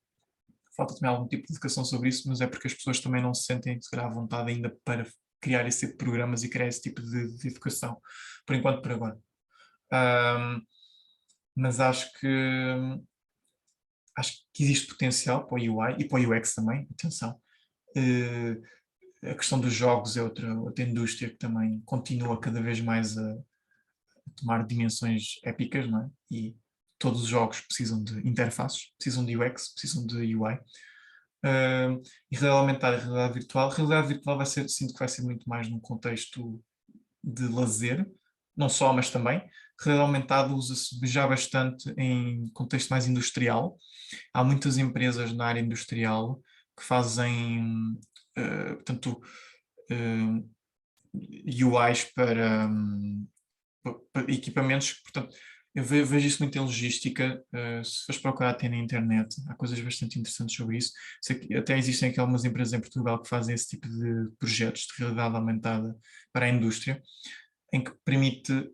falta também algum tipo de educação sobre isso, mas é porque as pessoas também não se sentem, se calhar, à vontade ainda para criar esse tipo de programas e criar esse tipo de educação, por enquanto, por agora. Mas acho que existe potencial para o UI e para o UX também, atenção. A questão dos jogos é outra indústria que também continua cada vez mais a tomar dimensões épicas, não é? E todos os jogos precisam de interfaces, precisam de UX, precisam de UI. E realidade aumentada e realidade virtual sinto que vai ser muito mais num contexto de lazer, não só, mas também. Realidade aumentada usa-se já bastante em contexto mais industrial. Há muitas empresas na área industrial que fazem, portanto, UIs para equipamentos, portanto, eu vejo isso muito em logística. Se fores procurar até na internet, há coisas bastante interessantes sobre isso. Sei que até existem aqui algumas empresas em Portugal que fazem esse tipo de projetos de realidade aumentada para a indústria, em que permite,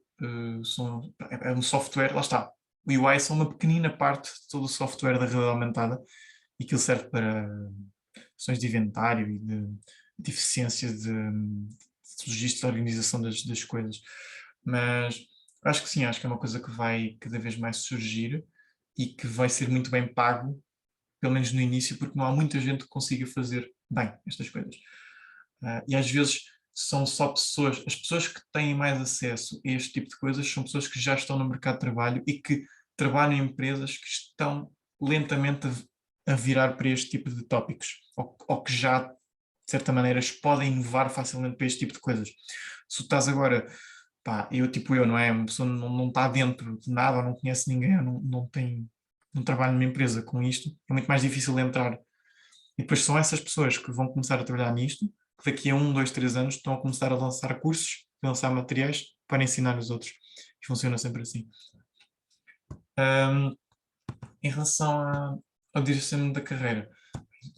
é um software, lá está, o UI é só uma pequenina parte de todo o software da realidade aumentada, e aquilo serve para questões de inventário e de eficiência de registro de organização das coisas. Mas acho que sim, acho que é uma coisa que vai cada vez mais surgir e que vai ser muito bem pago, pelo menos no início, porque não há muita gente que consiga fazer bem estas coisas. E às vezes são só pessoas, as pessoas que têm mais acesso a este tipo de coisas são pessoas que já estão no mercado de trabalho e que trabalham em empresas que estão lentamente a virar para este tipo de tópicos, ou que já, de certa maneira, podem inovar facilmente para este tipo de coisas. Se tu estás agora, pá, eu, não é? Uma pessoa não está dentro de nada, não conhece ninguém, não trabalha numa empresa com isto, é muito mais difícil entrar. E depois são essas pessoas que vão começar a trabalhar nisto, que daqui a 1, 2, 3 anos estão a começar a lançar cursos, a lançar materiais para ensinar os outros. E funciona sempre assim. Em relação ao direcionamento da carreira,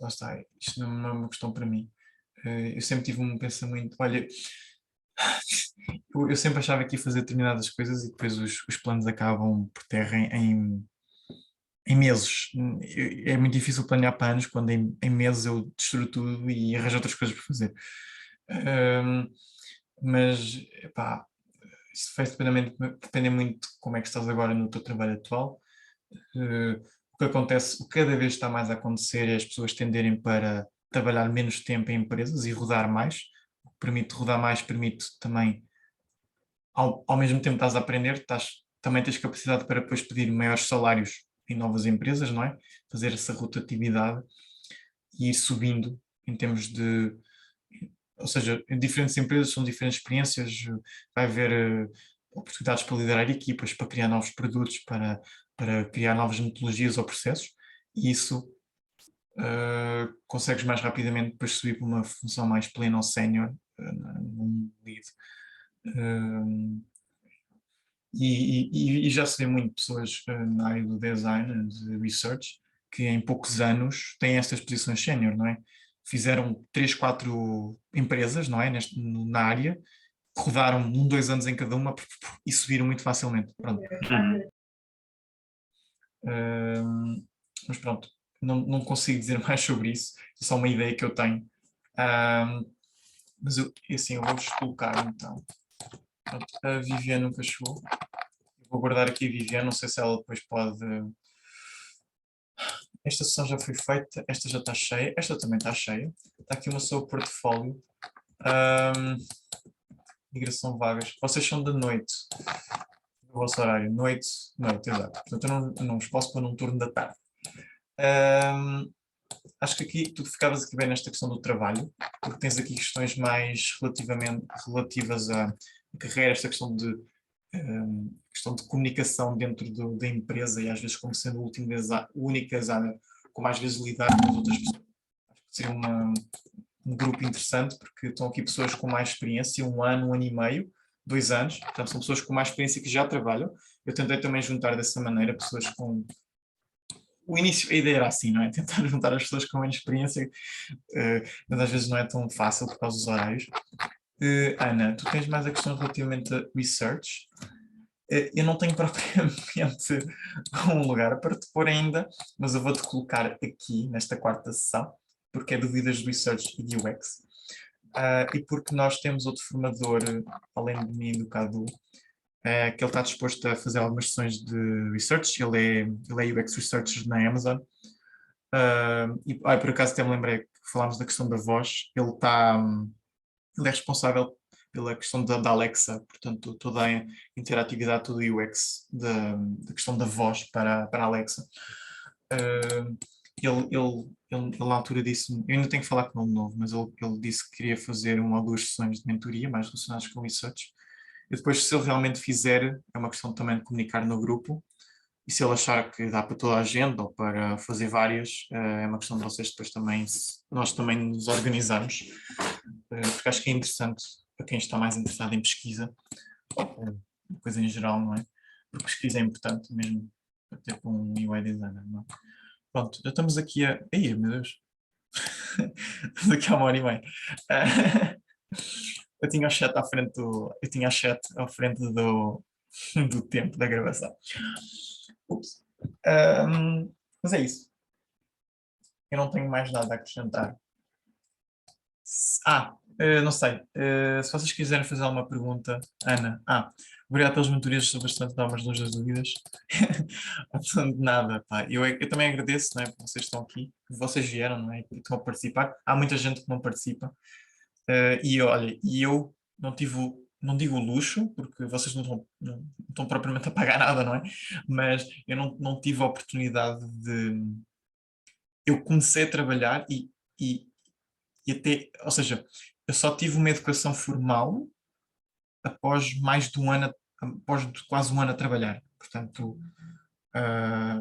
lá está, isto não é uma questão para mim. Eu sempre tive um pensamento, olha, eu sempre achava que ia fazer determinadas coisas e depois os planos acabam por terra em meses. É muito difícil planear para anos quando em meses eu destruo tudo e arranjo outras coisas para fazer. Mas, pá, isso vai depender muito de como é que estás agora no teu trabalho atual. O que acontece, o que cada vez está mais a acontecer é as pessoas tenderem para trabalhar menos tempo em empresas e rodar mais. O que permite rodar mais, permite também, ao mesmo tempo que estás a aprender, também tens capacidade para depois pedir maiores salários em novas empresas, não é? Fazer essa rotatividade e ir subindo em termos de... Ou seja, em diferentes empresas são diferentes experiências, vai haver oportunidades para liderar equipas, para criar novos produtos, para criar novas metodologias ou processos, e isso consegues mais rapidamente depois subir para uma função mais plena ou sénior, num lead. E já se vê muito pessoas na área do design, de research, que em poucos anos têm estas posições sénior, não é? Fizeram 3, 4 empresas, não é? Na área, rodaram 1, 2 anos em cada uma e subiram muito facilmente. Pronto. Mas pronto, não consigo dizer mais sobre isso, é só uma ideia que eu tenho. Mas assim, eu vou-vos colocar então. Pronto, a Viviane nunca chegou. Eu vou guardar aqui a Viviane, não sei se ela depois pode... Esta sessão já foi feita, esta já está cheia, esta também está cheia. Está aqui uma só portfólio. Migração vagas. Vocês são de noite. O vosso horário, noite, exato. Portanto, eu não vos posso pôr num turno da tarde. Acho que aqui tu ficavas aqui bem nesta questão do trabalho, porque tens aqui questões mais relativas à carreira, esta questão de comunicação dentro da empresa e às vezes como sendo a única Zana, como às vezes lidar com as outras pessoas. Acho que seria um grupo interessante, porque estão aqui pessoas com mais experiência, 1 ano, 1 ano e meio, 2 anos, portanto são pessoas com mais experiência que já trabalham. Eu tentei também juntar dessa maneira pessoas com... O início, a ideia era assim, não é? Tentar juntar as pessoas com menos experiência, mas às vezes não é tão fácil por causa dos horários. Ana, tu tens mais a questão relativamente a research. Eu não tenho propriamente um lugar para te pôr ainda, mas eu vou-te colocar aqui, nesta 4ª sessão, porque é dúvidas de research e de UX. E porque nós temos outro formador, além de mim, do Cadu, que ele está disposto a fazer algumas sessões de research. Ele é UX Researcher na Amazon. Por acaso até me lembrei que falámos da questão da voz. Ele é responsável pela questão da Alexa, portanto toda a interatividade, todo o UX da questão da voz para a Alexa. Ele na altura disse, eu ainda tenho que falar com ele de novo, mas ele disse que queria fazer 1 ou 2 sessões de mentoria mais relacionadas com research. E depois, se ele realmente fizer, é uma questão também de comunicar no grupo, e se ele achar que dá para toda a gente ou para fazer várias, é uma questão de vocês depois também, nós também nos organizarmos, porque acho que é interessante para quem está mais interessado em pesquisa, coisa em geral, não é? Porque pesquisa é importante mesmo para ter com um UI designer, não é? Pronto, já estamos aqui a... Ai, meu Deus! Estamos aqui há 1h30. Eu tinha o chat à frente do tempo da gravação. Ups. Mas é isso. Eu não tenho mais nada a acrescentar Não sei. Se vocês quiserem fazer alguma pergunta, Ana. Obrigado pelas mentorias, estou bastante a dar umas luzes das dúvidas. Não de nada, pá. Eu também agradeço, não é, que vocês estão aqui, que vocês vieram, não é, e estão a participar. Há muita gente que não participa. E olha, eu não digo o luxo, porque vocês não estão propriamente a pagar nada, não é? Mas eu não tive a oportunidade de. Eu comecei a trabalhar e até, ou seja, eu só tive uma educação formal após mais de um ano, após quase um ano a trabalhar. Portanto, ah,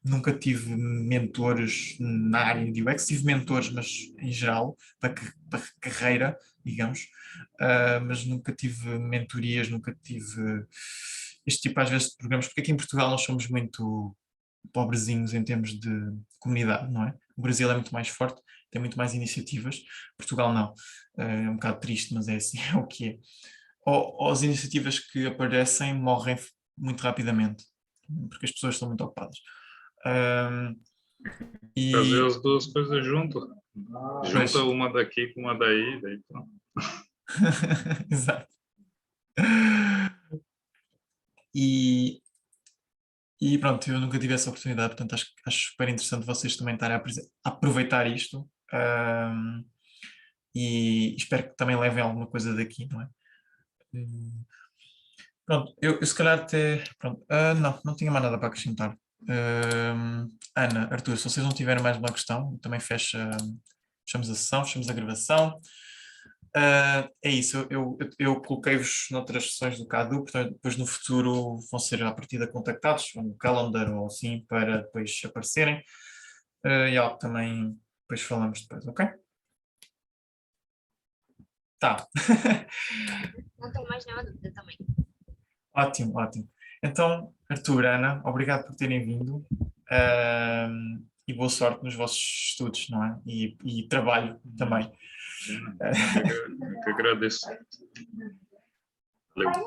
nunca tive mentores na área de UX, tive mentores, mas em geral, para carreira, digamos, mas nunca tive mentorias, nunca tive este tipo, às vezes, de programas, porque aqui em Portugal nós somos muito pobrezinhos em termos de comunidade, não é? O Brasil é muito mais forte, tem muito mais iniciativas, Portugal não. É um bocado triste, mas é assim, é o que é. Ou as iniciativas que aparecem morrem muito rapidamente, porque as pessoas estão muito ocupadas. Fazer E as duas coisas junto. pois, Junta uma daqui com uma daí pronto. exato. E, e pronto, eu nunca tive essa oportunidade, portanto acho super interessante vocês também estarem a aproveitar isto. E espero que também levem alguma coisa daqui, não é? Hum, Pronto, eu se calhar até. Pronto, não tinha mais nada para acrescentar. Ana, Arthur, se vocês não tiverem mais uma questão, também fechamos a sessão, fechamos a gravação. É isso, eu coloquei-vos noutras sessões do CADU, portanto, depois no futuro vão ser à partida contactados, no calendar ou assim, para depois aparecerem. E algo que também depois falamos depois, ok? Tá. Não tenho mais nenhuma dúvida também. Ótimo, ótimo. Então, Arthur, Ana, obrigado por terem vindo e boa sorte nos vossos estudos, não é? E trabalho também. Eu que agradeço. Valeu.